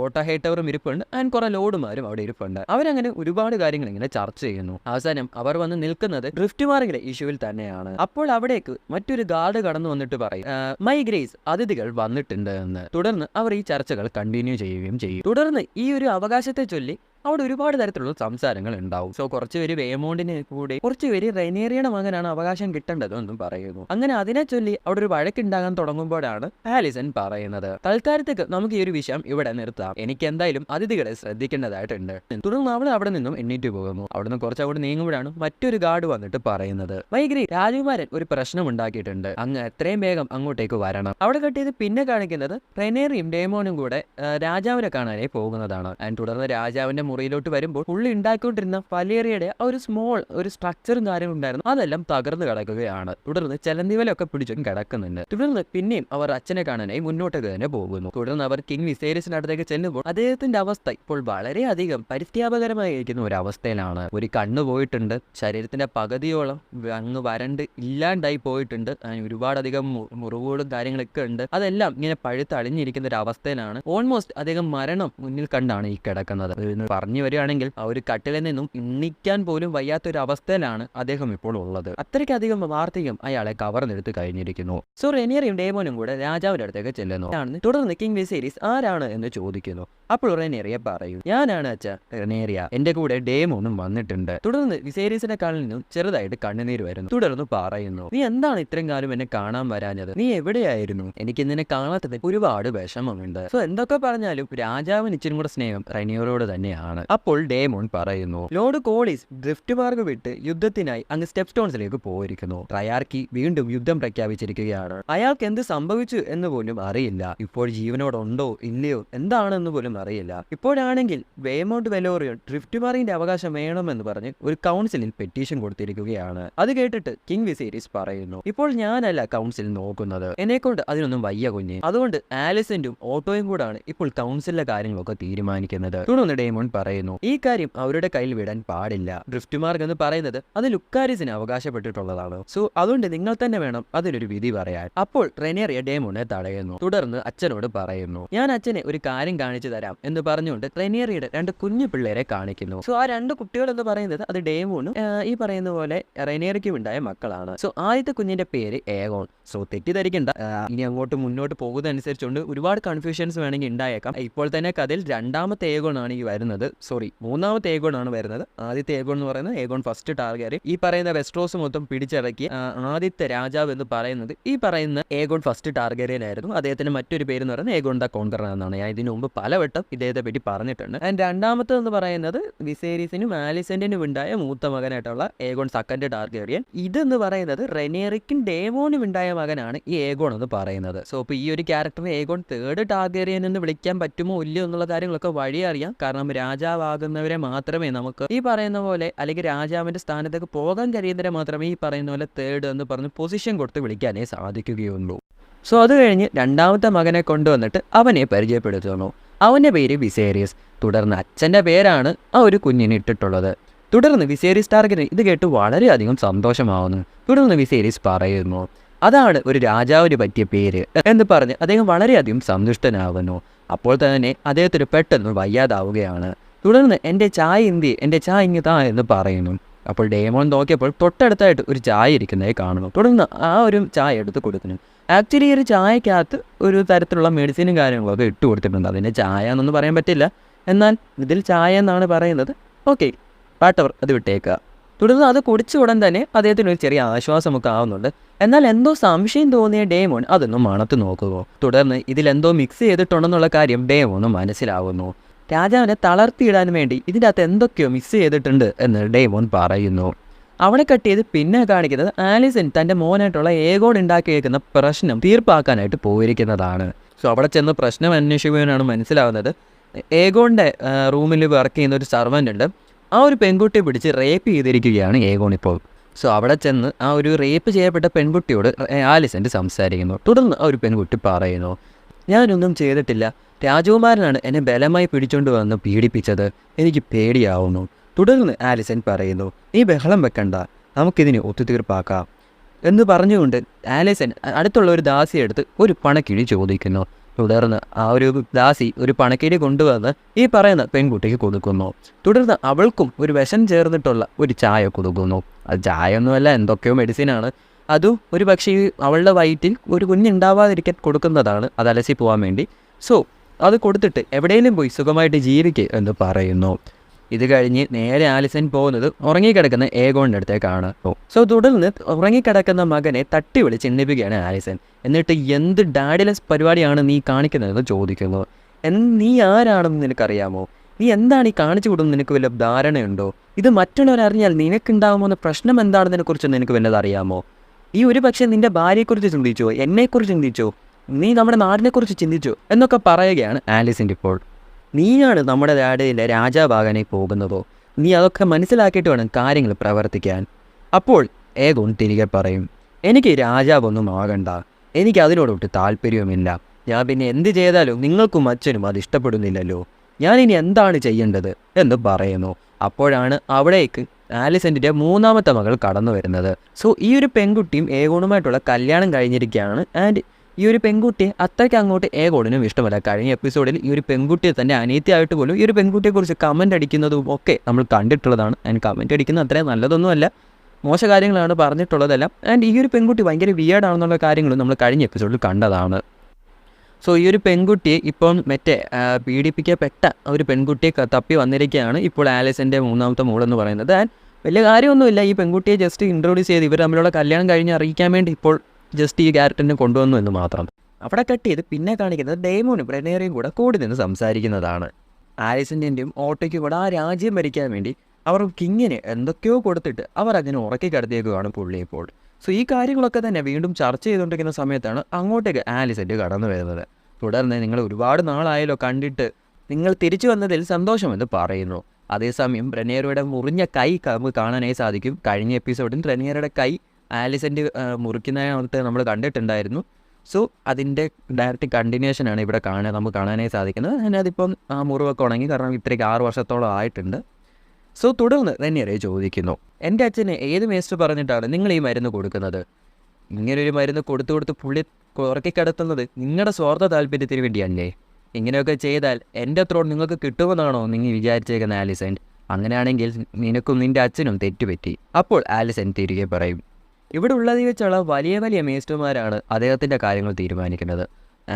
ഓട്ടോഹേറ്റവറും ഇരിപ്പുണ്ട്. ആൻഡ് കുറെ ലോഡുമാരും അവിടെ ഇരിപ്പുണ്ട്. അവരങ്ങനെ ഒരുപാട് കാര്യങ്ങൾ ഇങ്ങനെ ചർച്ച ചെയ്യുന്നു. അവസാനം അവർ വന്ന് നിൽക്കുന്നത് ഡ്രിഫ്റ്റ് മാർഗിലെ ഇഷ്യൂവിൽ തന്നെയാണ്. അപ്പോൾ അവിടേക്ക് മറ്റൊരു ഗാർഡ് കടന്നു വന്നിട്ട് പറയും മൈ ഗ്രേസ് അതിഥികൾ വന്നിട്ടുണ്ട് എന്ന്. തുടർന്ന് അവർ ഈ ചർച്ചകൾ കണ്ടിന്യൂ ചെയ്യുകയും ചെയ്യും. തുടർന്ന് ഈ ഒരു അവകാശത്തെ ചൊല്ലി അവിടെ ഒരുപാട് തരത്തിലുള്ള സംസാരങ്ങൾ ഉണ്ടാവും. സോ കുറച്ച് പേര് വേമോണ്ടിനെ കൂടി കുറച്ച് പേര് റെനേറിയയുടെ മകനാണ് അവകാശം കിട്ടേണ്ടതെന്നും പറയുന്നു. അങ്ങനെ അതിനെ ചൊല്ലി അവിടെ ഒരു വഴക്കുണ്ടാകാൻ തുടങ്ങുമ്പോഴാണ് ആലിസൺ പറയുന്നത് തൽക്കാലത്തേക്ക് നമുക്ക് ഈ ഒരു വിഷയം ഇവിടെ നിർത്താം, എനിക്ക് എന്തായാലും അതിഥികളെ ശ്രദ്ധിക്കേണ്ടതായിട്ടുണ്ട്. തുടർന്ന് അവൾ അവിടെ നിന്നും എണ്ണീറ്റ് പോകുന്നു. അവിടെ നിന്ന് കുറച്ചങ്ങോട്ട് നീങ്ങുമ്പോഴാണ് മറ്റൊരു ഗാർഡ് വന്നിട്ട് പറയുന്നത് വൈഗ്രി രാജകുമാരൻ ഒരു പ്രശ്നം ഉണ്ടാക്കിയിട്ടുണ്ട്, അങ്ങ് എത്രയും വേഗം അങ്ങോട്ടേക്ക് വരണം. അവിടെ കെട്ടിയത് പിന്നെ കാണിക്കുന്നത് റെനേറിയും ഡേമോനും കൂടെ രാജാവിനെ കാണാനായി പോകുന്നതാണ്. തുടർന്ന് രാജാവിന്റെ മുറിയിലോട്ട് വരുമ്പോൾ പുള്ളി ഉണ്ടാക്കിക്കൊണ്ടിരുന്ന ഫലേറിയയുടെ ആ ഒരു സ്മോൾ ഒരു സ്ട്രക്ചറും കാര്യങ്ങളും ഉണ്ടായിരുന്നു, അതെല്ലാം തകർന്ന് കിടക്കുകയാണ്. തുടർന്ന് ചെലന്തിവലൊക്കെ പിടിച്ചും കിടക്കുന്നുണ്ട്. തുടർന്ന് പിന്നെയും അവർ അച്ഛനെ കാണാനായി മുന്നോട്ടേക്ക് തന്നെ പോകുന്നു. തുടർന്ന് അവർ കിങ് വിസേരിസിന്റെ അടുത്തേക്ക് ചെല്ലുമ്പോൾ അദ്ദേഹത്തിന്റെ അവസ്ഥ ഇപ്പോൾ വളരെയധികം പരിത്യാപകരമായിരിക്കുന്ന ഒരു അവസ്ഥയിലാണ്. ഒരു കണ്ണ് പോയിട്ടുണ്ട്, ശരീരത്തിന്റെ പകുതിയോളം അങ്ങ് വരണ്ട് ഇല്ലാണ്ടായി പോയിട്ടുണ്ട്, ഒരുപാടധികം മുറിവുകളും കാര്യങ്ങളൊക്കെ ഉണ്ട്. അതെല്ലാം ഇങ്ങനെ പഴുത്തളിഞ്ഞിരിക്കുന്ന ഒരു അവസ്ഥയിലാണ്. ഓൾമോസ്റ്റ് അദ്ദേഹം മരണം മുന്നിൽ കണ്ടാണ് ഈ കിടക്കുന്നത്. പറഞ്ഞു വരികയാണെങ്കിൽ ആ ഒരു കട്ടിലിൽ നിന്നും എണ്ണിക്കാൻ പോലും വയ്യാത്തൊരു അവസ്ഥയിലാണ് അദ്ദേഹം ഇപ്പോൾ ഉള്ളത്. അത്രയ്ക്കധികം വാർത്തകം അയാളെ കവർന്നെടുത്ത് കഴിഞ്ഞിരിക്കുന്നു. സോ റെനിയറിയും ഡേമോനും കൂടെ രാജാവിന്റെ അടുത്തേക്ക് ചെല്ലുന്നു. തുടർന്ന് കിങ് വിസേരിസ് ആരാണ് എന്ന് ചോദിക്കുന്നു. അപ്പോൾ റെനേറിയ പറയും, ഞാനാണ് അച്ഛ റെനേറിയ, എന്റെ കൂടെ ഡേമോനും വന്നിട്ടുണ്ട്. തുടർന്ന് വിസേരിസിന്റെ കണ്ണിൽ നിന്നും ചെറുതായിട്ട് കണ്ണുനീര് വരുന്നു. തുടർന്ന് പറയുന്നു, നീ എന്താണ് ഇത്രയും കാലം എന്നെ കാണാൻ വരാഞ്ഞത്? നീ എവിടെയായിരുന്നു? എനിക്ക് നിന്നെ കാണാത്തത് ഒരുപാട് വിഷമമുണ്ട്. സോ എന്തൊക്കെ പറഞ്ഞാലും രാജാവിന് ഇച്ചിരി കൂടെ സ്നേഹം റെനിയറോട് തന്നെയാണ്. അപ്പോൾ ഡേമോൺ പറയുന്നു, ലോർഡ് കോളീസ് ഡ്രിഫ്റ്റ് മാർഗ് വിട്ട് യുദ്ധത്തിനായി അങ്ങ് സ്റ്റെപ്പ് സ്റ്റോൺസിലേക്ക് പോയിരിക്കുന്നു. ട്രയാർക്കി വീണ്ടും യുദ്ധം പ്രഖ്യാപിച്ചിരിക്കുകയാണ്. അയാൾക്ക് എന്ത് സംഭവിച്ചു എന്ന് പോലും അറിയില്ല. ഇപ്പോൾ ജീവനോടുണ്ടോ ഇല്ലയോ എന്താണെന്ന് പോലും അറിയില്ല. ഇപ്പോഴാണെങ്കിൽ വേമൗണ്ട് വെലോറിയൻ ഡ്രിഫ്റ്റ് മാർഗിന്റെ അവകാശം വേണമെന്ന് പറഞ്ഞ് ഒരു കൗൺസിലിൽ പെറ്റീഷൻ കൊടുത്തിരിക്കുകയാണ്. അത് കേട്ടിട്ട് കിങ് വിസേരിസ് പറയുന്നു, ഇപ്പോൾ ഞാനല്ല കൗൺസിൽ നോക്കുന്നത്, എന്നെക്കൊണ്ട് അതിനൊന്നും വയ്യ കുഞ്ഞ്. അതുകൊണ്ട് ആലിസന്റും ഓട്ടോയും കൂടാണ് ഇപ്പോൾ കൗൺസിലിലെ കാര്യങ്ങളൊക്കെ തീരുമാനിക്കുന്നത്. തുടർന്ന് ഡേമോൺ പറയുന്നു, ഈ കാര്യം അവരുടെ കയ്യിൽ വിടാൻ പാടില്ല. ഡ്രിഫ്റ്റ് മാർഗ് എന്ന് പറയുന്നത് അത് ലുക്കാരിസിന് അവകാശപ്പെട്ടിട്ടുള്ളതാണ്. സോ അതുകൊണ്ട് നിങ്ങൾ തന്നെ വേണം അതിനൊരു വിധി പറയാൻ. അപ്പോൾ റെനേറിയ ഡേമോനെ തടയുന്നു. തുടർന്ന് അച്ഛനോട് പറയുന്നു, ഞാൻ അച്ഛനെ ഒരു കാര്യം കാണിച്ചു തരാം എന്ന് പറഞ്ഞുകൊണ്ട് റെനേറിയയുടെ 2 കുഞ്ഞു പിള്ളേരെ കാണിക്കുന്നു. സോ ആ 2 കുട്ടികൾ എന്ന് പറയുന്നത് അത് ഡേമോനും ഈ പറയുന്ന പോലെ റെനേറിയയ്ക്കും ഉണ്ടായ മക്കളാണ്. സോ ആദ്യത്തെ കുഞ്ഞിന്റെ പേര് ഏഗോൺ. സോ തെറ്റിദ്ധരിക്കണ്ട, ഇനി അങ്ങോട്ട് മുന്നോട്ട് പോകുന്നതനുസരിച്ചുകൊണ്ട് ഒരുപാട് കൺഫ്യൂഷൻസ് വേണമെങ്കിൽ ഉണ്ടായേക്കാം. ഇപ്പോൾ തന്നെ കഥയിൽ 2ാമത്തെ ഏഗോൺ ആണ് ഈ വരുന്നത്, സോറി 3ാമത്തെ ഏഗോൺ ആണ് വരുന്നത്. ആദ്യത്തെ ഏഗോൺ എന്ന് പറയുന്നത് ഏഗോൺ ഫസ്റ്റ് ടാർഗെറിയൻ, ഈ പറയുന്ന വെസ്ട്രോസ് മൊത്തം പിടിച്ചടക്കിയ ആദ്യത്തെ രാജാവ് എന്ന് പറയുന്നത് ഈ പറയുന്ന ഏഗോൺ ഫസ്റ്റ് ടാർഗെറിയൻ ആയിരുന്നു. അദ്ദേഹത്തിന് മറ്റൊരു പേര് എന്ന് പറയുന്നത് ഏഗോൺ ദ കോൺക്കറർ എന്നാണ്. ഞാൻ ഇതിനു മുമ്പ് പലവട്ടം ഇദ്ദേഹത്തെ പറ്റി പറഞ്ഞിട്ടുണ്ട്. ആൻഡ് 2ാമത്തെ എന്ന് പറയുന്നത് വിസേരിസിനും ആലിസന്റിനും ഉണ്ടായ മൂത്ത മകനായിട്ടുള്ള ഏഗോൺ സെക്കൻഡ് ടാർഗെറിയൻ. ഇതെന്ന് പറയുന്നത് റെനേറിക്കും ഡേമോനും ഉണ്ടായ മകനാണ് ഈ ഏഗോൺ എന്ന് പറയുന്നത്. സോ ഇപ്പോൾ ഈ ഒരു ക്യാരക്ടറിനെ ഏഗോൺ തേർഡ് ടാർഗെറിയൻ എന്ന് വിളിക്കാൻ പറ്റുമോ ഇല്ലയോ എന്നുള്ള കാര്യങ്ങളൊക്കെ വഴി അറിയാം. കാരണം രാജാവാകുന്നവരെ മാത്രമേ നമുക്ക് ഈ പറയുന്ന പോലെ, അല്ലെങ്കിൽ രാജാവിന്റെ സ്ഥാനത്തേക്ക് പോകാൻ കഴിയുന്നവരെ മാത്രമേ ഈ പറയുന്ന പോലെ തേർഡ് എന്ന് പറഞ്ഞ് പൊസിഷൻ കൊടുത്ത് വിളിക്കാനേ സാധിക്കുകയുള്ളൂ. സോ അത് കഴിഞ്ഞ് 2ാമത്തെ മകനെ കൊണ്ടുവന്നിട്ട് അവനെ പരിചയപ്പെടുത്തുന്നു. അവൻ്റെ പേര് വിസേരിയസ്. തുടർന്ന് അച്ഛൻ്റെ പേരാണ് ആ ഒരു കുഞ്ഞിന് ഇട്ടിട്ടുള്ളത്. തുടർന്ന് വിസേരിയസ് ടാർഗെറിയൻ ഇത് കേട്ട് വളരെയധികം സന്തോഷമാവുന്നു. തുടർന്ന് വിസേരിയസ് പറയുന്നു, അതാണ് ഒരു രാജാവിന് പറ്റിയ പേര് എന്ന് പറഞ്ഞ് അദ്ദേഹം വളരെയധികം സന്തുഷ്ടനാവുന്നു. അപ്പോൾ തന്നെ അദ്ദേഹത്തിന് പെട്ടെന്ന് വയ്യാതാവുകയാണ്. തുടർന്ന് എൻ്റെ ചായ എന്തി, എൻ്റെ ചായ ഇങ്ങതാ എന്ന് പറയുന്നു. അപ്പോൾ ഡേമോൺ നോക്കിയപ്പോൾ തൊട്ടടുത്തായിട്ട് ഒരു ചായ ഇരിക്കുന്നതായി കാണുന്നു. തുടർന്ന് ആ ഒരു ചായ എടുത്ത് കൊടുക്കുന്നു. ആക്ച്വലി ഈ ഒരു ചായക്കകത്ത് ഒരു തരത്തിലുള്ള മെഡിസിനും കാര്യങ്ങളൊക്കെ ഇട്ട് കൊടുത്തിട്ടുണ്ട്. അതിൻ്റെ ചായ എന്നൊന്നും പറയാൻ പറ്റില്ല, എന്നാൽ ഇതിൽ ചായ എന്നാണ് പറയുന്നത്. ഓക്കെ, പാട്ടവർ അത് വിട്ടേക്കുക. തുടർന്ന് അത് കുടിച്ച ഉടൻ തന്നെ അദ്ദേഹത്തിന് ഒരു ചെറിയ ആശ്വാസമൊക്കെ ആവുന്നുണ്ട്. എന്നാൽ എന്തോ സംശയം തോന്നിയ ഡേമോൺ അതൊന്നും മണത്ത് നോക്കുക. തുടർന്ന് ഇതിലെന്തോ മിക്സ് ചെയ്തിട്ടുണ്ടെന്നുള്ള കാര്യം ഡേമോന് മനസ്സിലാവുന്നു. രാജാവിനെ തളർത്തിയിടാൻ വേണ്ടി ഇതിൻ്റെ അകത്ത് എന്തൊക്കെയോ മിക്സ് ചെയ്തിട്ടുണ്ട് എന്ന് ഡേമോൺ പറയുന്നു. അവനെ കട്ട് ചെയ്ത് പിന്നെ കാണിക്കുന്നത് ആലിസൺ തൻ്റെ മോനായിട്ടുള്ള ഏഗോൺ ഉണ്ടാക്കിയേക്കുന്ന പ്രശ്നം തീർപ്പാക്കാനായിട്ട് പോയിരിക്കുന്നതാണ്. സോ അവിടെ ചെന്ന് പ്രശ്നം അന്വേഷിക്കുവാനാണ് മനസ്സിലാവുന്നത് ഏഗോണിൻ്റെ റൂമിൽ വർക്ക് ചെയ്യുന്ന ഒരു സർവൻ്റ് ഉണ്ട്. ആ ഒരു പെൺകുട്ടിയെ പിടിച്ച് റേപ്പ് ചെയ്തിരിക്കുകയാണ് ഏഗോൺ ഇപ്പോൾ. സോ അവിടെ ചെന്ന് ആ ഒരു റേപ്പ് ചെയ്യപ്പെട്ട പെൺകുട്ടിയോട് ആലിസൻ്റ് സംസാരിക്കുന്നു. തുടർന്ന് ആ ഒരു പെൺകുട്ടി പറയുന്നു, ഞാനൊന്നും ചെയ്തിട്ടില്ല, രാജകുമാരനാണ് എന്നെ ബലമായി പിടിച്ചുകൊണ്ട് വന്ന് പീഡിപ്പിച്ചത്, എനിക്ക് പേടിയാവുന്നു. തുടർന്ന് ആലിസൺ പറയുന്നു, നീ ബഹളം വെക്കണ്ട, നമുക്കിതിനെ ഒത്തുതീർപ്പാക്കാം എന്ന് പറഞ്ഞുകൊണ്ട് ആലിസൺ അടുത്തുള്ള ഒരു ദാസിയെടുത്ത് ഒരു പണക്കിഴി ചോദിക്കുന്നു. തുടർന്ന് ആ ഒരു ദാസി ഒരു പണക്കിഴി കൊണ്ടുവന്ന് ഈ പറയുന്ന പെൺകുട്ടിക്ക് കൊടുക്കുന്നു. തുടർന്ന് അവൾക്കും ഒരു വിഷം ചേർന്നിട്ടുള്ള ഒരു ചായ കൊടുക്കുന്നു. അത് ചായ ഒന്നുമല്ല, എന്തൊക്കെയോ മെഡിസിനാണ്. അതും ഒരു പക്ഷേ അവളുടെ വയറ്റിൽ ഒരു കുഞ്ഞുണ്ടാവാതിരിക്കാൻ കൊടുക്കുന്നതാണ്, അത് അലസി പോകാൻ വേണ്ടി. സോ അത് കൊടുത്തിട്ട് എവിടെയെങ്കിലും പോയി സുഖമായിട്ട് ജീവിക്കുക എന്ന് പറയുന്നു. ഇത് കഴിഞ്ഞ് നേരെ ആലിസൺ പോകുന്നത് ഉറങ്ങിക്കിടക്കുന്ന ഏഗോണിൻ്റെ അടുത്തേക്കാണ്. സോ തുടർന്ന് ഉറങ്ങിക്കിടക്കുന്ന മകനെ തട്ടി വിളിച്ച് എണ്ണിപ്പിക്കുകയാണ് ആലിസൺ. എന്നിട്ട് എന്ത് ഡാഡിലെസ് പരിപാടിയാണ് നീ കാണിക്കുന്നതെന്ന് ചോദിക്കുന്നു. നീ ആരാണെന്ന് നിനക്കറിയാമോ? നീ എന്താണ് ഈ കാണിച്ചു കൊടുക്കുന്നത്? നിനക്ക് വല്ല ധാരണയുണ്ടോ? ഇത് മറ്റുള്ളവരറിഞ്ഞാൽ നിനക്കുണ്ടാകുമെന്ന പ്രശ്നം എന്താണെന്നതിനെക്കുറിച്ച് നിനക്ക് വല്ലത് അറിയാമോ? ഈ ഒരു പക്ഷേ നിൻ്റെ ഭാര്യയെക്കുറിച്ച് ചിന്തിച്ചോ, എന്നെക്കുറിച്ച് ചിന്തിച്ചോ, നീ നമ്മുടെ നാടിനെക്കുറിച്ച് ചിന്തിച്ചോ എന്നൊക്കെ പറയുകയാണ് ആലിസൺ ഇപ്പോൾ. നീയാണ് നമ്മുടെ നാടിലെ രാജാവാകാനായി പോകുന്നതോ? നീ അതൊക്കെ മനസ്സിലാക്കിയിട്ട് വേണം കാര്യങ്ങൾ പ്രവർത്തിക്കാൻ. അപ്പോൾ ഏഗോൺ തിരികെ പറയും, എനിക്ക് രാജാവൊന്നും ആകണ്ട, എനിക്ക് അതിനോടൊട്ട് താല്പര്യവുമില്ല. ഞാൻ പിന്നെ എന്ത് ചെയ്താലും നിങ്ങൾക്കും അച്ഛനും അത് ഇഷ്ടപ്പെടുന്നില്ലല്ലോ. ഞാനിനി എന്താണ് ചെയ്യേണ്ടത് എന്ന് പറയുന്നു. അപ്പോഴാണ് അവിടേക്ക് ആലിസൻ്റെ മൂന്നാമത്തെ മകൾ കടന്നു വരുന്നത്. സോ ഈ ഒരു പെൺകുട്ടിയും ഏഗോണുമായിട്ടുള്ള കല്യാണം കഴിഞ്ഞിരിക്കുകയാണ്. ആൻഡ് ഈ ഒരു പെൺകുട്ടിയെ അത്രയ്ക്ക് അങ്ങോട്ട് ഏഗോണിനും ഇഷ്ടമല്ല. കഴിഞ്ഞ എപ്പിസോഡിൽ ഈ ഒരു പെൺകുട്ടിയെ തന്നെ അനിയത്തിയായിട്ട് പോലും ഈ ഒരു പെൺകുട്ടിയെക്കുറിച്ച് കമൻ്റ് അടിക്കുന്നതും ഒക്കെ നമ്മൾ കണ്ടിട്ടുള്ളതാണ്. ആൻഡ് കമൻ്റ് അടിക്കുന്നത് അത്രയും നല്ലതൊന്നുമല്ല, മോശ കാര്യങ്ങളാണ് പറഞ്ഞിട്ടുള്ളതെല്ലാം. ആൻഡ് ഈ ഒരു പെൺകുട്ടി ഭയങ്കര വിയേർഡാണെന്നുള്ള കാര്യങ്ങളും നമ്മൾ കഴിഞ്ഞ എപ്പിസോഡിൽ കണ്ടതാണ്. സോ ഈ ഒരു പെൺകുട്ടിയെ ഇപ്പം പീഡിപ്പിക്കപ്പെട്ട ഒരു പെൺകുട്ടിയെ തപ്പി വന്നിരിക്കുകയാണ് ഇപ്പോൾ ആലിസൻ്റെ മൂന്നാമത്തെ മോളെന്ന് പറയുന്നത്. ആൻഡ് വലിയ കാര്യമൊന്നുമില്ല, ഈ പെൺകുട്ടിയെ ജസ്റ്റ് ഇൻട്രൊഡ്യൂസ് ചെയ്ത് ഇവർ തമ്മിലുള്ള കല്യാണം കഴിഞ്ഞ് അറിയിക്കാൻ വേണ്ടി ഇപ്പോൾ ജസ്റ്റ് ഈ ക്യാരക്ടറിനെ കൊണ്ടുവന്നു എന്ന് മാത്രം. അവിടെ കട്ട് ചെയ്ത് പിന്നെ കാണിക്കുന്നത് ഡേമോനും ബ്രെനേറിയും കൂടി നിന്ന് സംസാരിക്കുന്നതാണ്. ആലിസൻ്റെയും ഓട്ടോയ്ക്ക് കൂടെ ആ രാജ്യം ഭരിക്കാൻ വേണ്ടി അവർ കിങ്ങിന് എന്തൊക്കെയോ കൊടുത്തിട്ട് അവർ അതിനെ ഉറക്കി കിടത്തിയേക്കുകയാണ് പുള്ളി ഇപ്പോൾ. സോ ഈ കാര്യങ്ങളൊക്കെ തന്നെ വീണ്ടും ചർച്ച ചെയ്തുകൊണ്ടിരിക്കുന്ന സമയത്താണ് അങ്ങോട്ടേക്ക് ആലിസൻ്റ് കടന്നു വരുന്നത്. തുടർന്ന് നിങ്ങൾ ഒരുപാട് നാളായല്ലോ കണ്ടിട്ട്, നിങ്ങൾ തിരിച്ചു വന്നതിൽ സന്തോഷമെന്ന് പറയുന്നു. അതേസമയം റെനേറയുടെ മുറിഞ്ഞ കൈ കാണാനായി സാധിക്കും. കഴിഞ്ഞ എപ്പിസോഡിൽ റെനേറയുടെ കൈ ആലിസൻ്റ് മുറിക്കുന്നതിനകത്ത് നമ്മൾ കണ്ടിട്ടുണ്ടായിരുന്നു. സോ അതിൻ്റെ ഡയറക്റ്റ് കണ്ടിന്യൂഷനാണ് ഇവിടെ നമുക്ക് കാണാനായി സാധിക്കുന്നത്. അതിന് അതിപ്പം ആ മുറിവൊക്കെ ഉണങ്ങി, കാരണം ഇത്രയ്ക്ക് 6 വർഷത്തോളം ആയിട്ടുണ്ട്. സോ തുടർന്ന് റെനേറെ ചോദിക്കുന്നു, എൻ്റെ അച്ഛന് ഏത് മേസ്റ്റർ പറഞ്ഞിട്ടാണ് നിങ്ങൾ ഈ മരുന്ന് കൊടുക്കുന്നത്? ഇങ്ങനൊരു മരുന്ന് കൊടുത്ത് പുള്ളി ഉറക്കിക്കിടത്തുന്നത് നിങ്ങളുടെ സ്വാർത്ഥ താല്പര്യത്തിന് വേണ്ടിയല്ലേ? ഇങ്ങനെയൊക്കെ ചെയ്താൽ എൻ്റെ ത്രോൺ നിങ്ങൾക്ക് കിട്ടുമെന്നാണോ നിങ്ങൾ വിചാരിച്ചേക്കുന്ന ആലിസൻ? അങ്ങനെയാണെങ്കിൽ നിനക്കും നിൻ്റെ അച്ഛനും തെറ്റുപറ്റി. അപ്പോൾ ആലിസൻ തിരികെ പറയും, ഇവിടെ ഉള്ളതിൽ വെച്ചുള്ള വലിയ വലിയ മേസ്റ്റർമാരാണ് അദ്ദേഹത്തിൻ്റെ കാര്യങ്ങൾ തീരുമാനിക്കുന്നത്.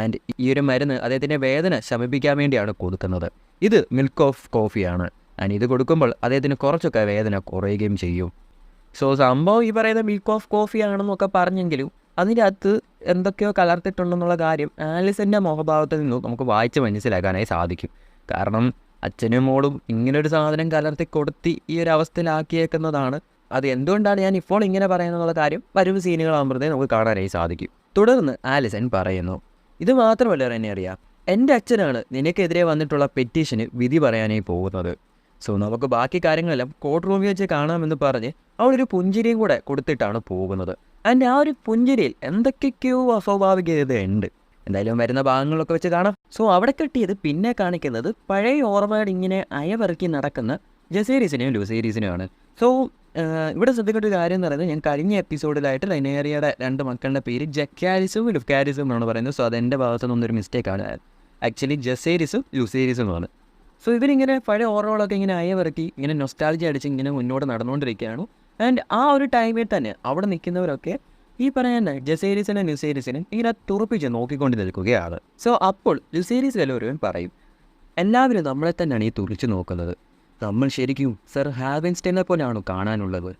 ആൻഡ് ഈ ഒരു മരുന്ന് അദ്ദേഹത്തിൻ്റെ വേദന ശമിപ്പിക്കാൻ വേണ്ടിയാണ് കൊടുക്കുന്നത്. ഇത് മിൽക്ക് ഓഫ് കോഫിയാണ്. ആൻഡ് ഇത് കൊടുക്കുമ്പോൾ അദ്ദേഹത്തിന് കുറച്ചൊക്കെ വേദന കുറയുകയും ചെയ്യും. സോ സംഭവം ഈ പറയുന്ന മിൽക്ക് ഓഫ് കോഫി ആണെന്നൊക്കെ പറഞ്ഞെങ്കിലും അതിൻ്റെ അകത്ത് എന്തൊക്കെയോ കലർത്തിട്ടുണ്ടെന്നുള്ള കാര്യം ആലിസൻ്റെ മുഖഭാവത്തിൽ നിന്നും നമുക്ക് വായിച്ച് മനസ്സിലാക്കാനായി സാധിക്കും. കാരണം അച്ഛനും മോളും ഇങ്ങനൊരു സാധനം കലർത്തി കൊടുത്തി ഈ ഒരു അവസ്ഥയിലാക്കിയേക്കുന്നതാണ്. അത് എന്തുകൊണ്ടാണ് ഞാൻ ഇപ്പോൾ ഇങ്ങനെ പറയുന്നുള്ള കാര്യം വരും സീനുകളാകുമ്പോഴത്തേ നമുക്ക് കാണാനായി സാധിക്കും. തുടർന്ന് ആലിസൺ പറയുന്നു, ഇത് മാത്രമല്ല റെനേറിയ, എൻ്റെ അച്ഛനാണ് നിനക്കെതിരെ വന്നിട്ടുള്ള പെറ്റീഷന് വിധി പറയാനായി പോകുന്നത്. സോ നമുക്ക് ബാക്കി കാര്യങ്ങളെല്ലാം കോർട്ട് റൂമിൽ വെച്ച് കാണാമെന്ന് പറഞ്ഞ് അവളൊരു പുഞ്ചിരിയും കൂടെ കൊടുത്തിട്ടാണ് പോകുന്നത്. ആൻഡ് ആ ഒരു പുഞ്ചിരിയിൽ എന്തൊക്കെയോ അസ്വാഭാവികതയുണ്ട്. എന്തായാലും വരുന്ന ഭാഗങ്ങളൊക്കെ വെച്ച് കാണാം. സോ അവിടെ കെട്ടിയത് പിന്നെ കാണിക്കുന്നത് പഴയ ഓർമ്മയുടെ ഇങ്ങനെ അയവിറക്കി നടക്കുന്ന ജസേരീസിനെയും ലൂസേരീസിനെയുമാണ്. സോ ഇവിടെ ശ്രദ്ധിക്കേണ്ട ഒരു കാര്യം എന്ന് പറയുന്നത്, ഞാൻ കഴിഞ്ഞ എപ്പിസോഡിലായിട്ട് റെനേറിയയുടെ 2 മക്കളുടെ പേര് ജക്കാരിസും ലുഫ്കാരിസും എന്നാണ് പറയുന്നത്. സോ അതെൻ്റെ ഭാഗത്തു നിന്നൊരു മിസ്റ്റേക്കാണ്. ആക്ച്വലി ജസേരീസും ലൂസേരീസുമാണ്. സോ ഇവരിങ്ങനെ പഴയ ഓർമ്മകളൊക്കെ ഇങ്ങനെ അയവിറക്കി ഇങ്ങനെ നൊസ്റ്റാൾജി അടിച്ച് ഇങ്ങനെ മുന്നോട്ട് നടന്നുകൊണ്ടിരിക്കുകയാണ്. ആൻഡ് ആ ഒരു ടൈമിൽ തന്നെ അവിടെ നിൽക്കുന്നവരൊക്കെ ഈ പറയുന്ന ജസേരീസിനും ലുസേരീസിനും ഇങ്ങനെ തുറപ്പിച്ച് നോക്കിക്കൊണ്ട് നിൽക്കുകയാണ്. സോ അപ്പോൾ ലുസേരീസ് വല്ലവരും പറയും, എല്ലാവരും നമ്മളെ തന്നെയാണ് ഈ തുറിച്ച് നോക്കുന്നത്. നമ്മൾ ശരിക്കും സർ ഹാവൻസ്റ്റൈനെ പോലെയാണോ കാണാനുള്ളത്?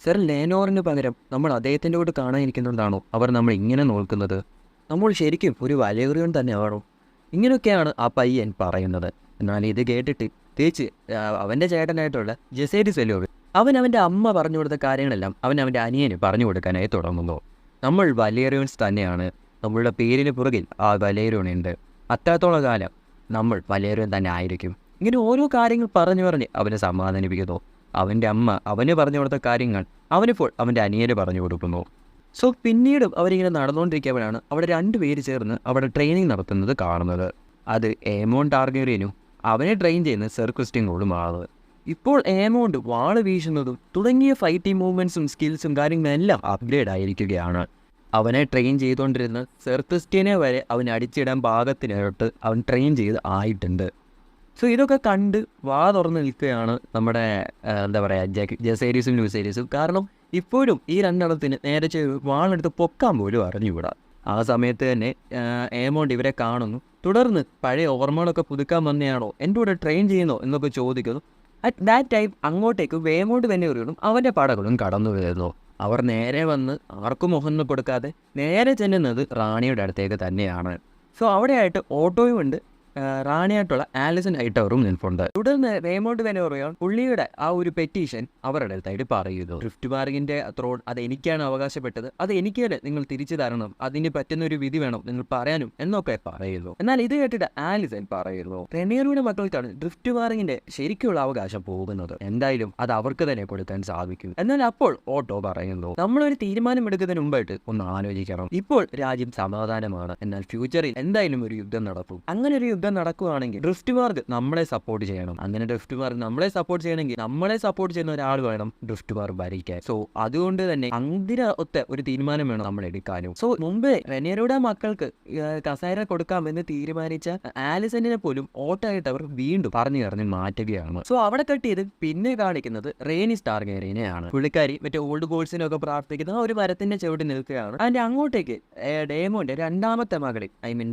സർ ലേനോറിന് പകരം നമ്മൾ അദ്ദേഹത്തിൻ്റെ കൂടെ കാണാനിരിക്കുന്നതുകൊണ്ടാണോ അവർ നമ്മൾ ഇങ്ങനെ നോക്കുന്നത്? നമ്മൾ ശരിക്കും ഒരു വലയറിയോൺ തന്നെയാണോ? ഇങ്ങനെയൊക്കെയാണ് ആ പയ്യൻ പറയുന്നത്. എന്നാൽ ഇത് കേട്ടിട്ട് തേച്ച് അവൻ്റെ ചേട്ടനായിട്ടുള്ള ജസേരീസ് വല്ലവരും അവൻ്റെ അമ്മ പറഞ്ഞു കൊടുത്ത കാര്യങ്ങളെല്ലാം അവൻ്റെ അനിയന് പറഞ്ഞു കൊടുക്കാനായി തുടങ്ങുന്നു. നമ്മൾ വലേറിയോൺസ് തന്നെയാണ്, നമ്മളുടെ പേരിന് പുറകിൽ ആ വലേറിയോൺ ഉണ്ട്, അത്രത്തോളം കാലം നമ്മൾ വലേറിയോൺ തന്നെ ആയിരിക്കും. ഇങ്ങനെ ഓരോ കാര്യങ്ങൾ പറഞ്ഞ് അവനെ സമാധാനിപ്പിക്കുന്നു. അവൻ്റെ അമ്മ അവന് പറഞ്ഞു കൊടുത്ത കാര്യങ്ങൾ അവനിപ്പോൾ അവൻ്റെ അനിയന് പറഞ്ഞു കൊടുക്കുന്നു. സോ പിന്നീടും അവരിങ്ങനെ നടന്നുകൊണ്ടിരിക്കുമ്പോഴാണ് അവിടെ 2 പേര് ചേർന്ന് അവിടെ ട്രെയിനിങ് നടത്തുന്നത് കാണുന്നത്. അത് ഏമോൺ ടാർഗേറിയനും അവനെ ട്രെയിൻ ചെയ്യുന്ന സർ ക്രിസ്റ്റ്യൻ കോളുമാണ്. ഇപ്പോൾ ഏമോണ്ട് വാള് വീശുന്നതും തുടങ്ങിയ ഫൈറ്റിംഗ് മൂവ്മെൻറ്റ്സും സ്കിൽസും കാര്യങ്ങളെല്ലാം അപ്ഗ്രേഡ് ആയിരിക്കുകയാണ്. അവനെ ട്രെയിൻ ചെയ്തുകൊണ്ടിരുന്ന സർ ക്രിസ്റ്റ്യനെ വരെ അവൻ അടിച്ചിടാൻ പാകത്തിനോട്ട് അവൻ ട്രെയിൻ ചെയ്ത് ആയിട്ടുണ്ട്. സോ ഇതൊക്കെ കണ്ട് വാ തുറന്ന് നിൽക്കുകയാണ് നമ്മുടെ എന്താ പറയുക ജസേരീസും ലൂസേരീസും. കാരണം ഇപ്പോഴും ഈ 2 എണ്ണത്തിന് നേരെ വാളെടുത്ത് പൊക്കാൻ പോലും അറിഞ്ഞുകൂടാ. ആ സമയത്ത് തന്നെ ഏമോണ്ട് ഇവരെ കാണുന്നു. തുടർന്ന് പഴയ ഓർമ്മകളൊക്കെ പുതുക്കാൻ വന്നെയാണോ, എൻ്റെ കൂടെ ട്രെയിൻ ചെയ്യുന്നോ എന്നൊക്കെ ചോദിക്കുന്നു. അറ്റ് ദാറ്റ് ടൈം അങ്ങോട്ടേക്ക് വേമോണ്ട് വെനേറിയനും അവൻ്റെ പടകളും കടന്നു വരുന്നു. അവർ നേരെ വന്ന് ആർക്കും മുഖം കൊടുക്കാതെ നേരെ ചെല്ലുന്നത് റാണിയുടെ അടുത്തേക്ക് തന്നെയാണ്. സോ അവിടെയായിട്ട് ഓട്ടോയും ഉണ്ട്, റാണിയായിട്ടുള്ള ആലിസൺ ഹൈറ്റവറും നിൽപ്പുണ്ട്. തുടർന്ന് റേമോണ്ട് വെലോറിയോൺ പുള്ളിയുടെ ആ ഒരു പെറ്റീഷൻ അവരുടെ അടുത്തായിട്ട് പറയുന്നു. ഡ്രിഫ്റ്റ് മാർഗിന്റെ ത്രോൺ അത് എനിക്കാണ് അവകാശപ്പെട്ടത്, അത് എനിക്ക് നിങ്ങൾ തിരിച്ചു തരണം, അതിന് പറ്റുന്ന ഒരു വിധി വേണം നിങ്ങൾ പറയാനും എന്നൊക്കെ പറയുന്നു. എന്നാൽ ഇത് കേട്ടിട്ട് ആലിസൺ പറയുന്നു റെനേറിയുടെ മക്കൾക്കാണ് ഡ്രിഫ്റ്റ് മാർഗിന്റെ ശരിക്കുള്ള അവകാശം പോകുന്നത്, എന്തായാലും അത് അവർക്ക് തന്നെ കൊടുക്കാൻ സാധിക്കും. എന്നാൽ അപ്പോൾ ഓട്ടോ പറയുന്നു നമ്മളൊരു തീരുമാനം എടുക്കുന്നതിന് മുമ്പായിട്ട് ഒന്ന് ആലോചിക്കണം. ഇപ്പോൾ രാജ്യം സമാധാനമാണ്, എന്നാൽ ഫ്യൂച്ചറിൽ എന്തായാലും ഒരു യുദ്ധം നടക്കും. അങ്ങനെ ഒരു യുദ്ധം നടക്കുകയാണെങ്കിൽ ഡ്രിഫ്റ്റ് മാർഗ് നമ്മളെ സപ്പോർട്ട് ചെയ്യണം. അങ്ങനെ ഡ്രിഫ്റ്റ് മാർഗ് നമ്മളെ സപ്പോർട്ട് ചെയ്യണമെങ്കിൽ നമ്മളെ സപ്പോർട്ട് ചെയ്യുന്ന ഒരാൾ വേണം ഡ്രിഫ്റ്റ് മാർഗ് ഭരിക്കാൻ. സോ അതുകൊണ്ട് തന്നെ അതിന് ഒത്ത ഒരു തീരുമാനം വേണം നമ്മൾ എടുക്കാനും. സോ മുമ്പ് റെനേറിയുടെ മക്കൾക്ക് കസേര കൊടുക്കാമെന്ന് തീരുമാനിച്ച ആലിസണിനെ പോലും ഓട്ടായിട്ട് അവർ വീണ്ടും പറഞ്ഞു മാറ്റുകയാണ്. സോ അവിടെ കട്ടിയത് പിന്നെ കാണിക്കുന്നത് റേനി ടാർഗേറിയനെയാണ്. പുള്ളിക്കാരി മറ്റേ ഓൾഡ് ഗോൾസിനൊക്കെ പ്രാർത്ഥിക്കുന്ന ഒരു മരത്തിന്റെ ചുവട്ടിൽ നിൽക്കുകയാണ്. അതിന്റെ അങ്ങോട്ടേക്ക് ഡേമോന്റെ രണ്ടാമത്തെ മകളെ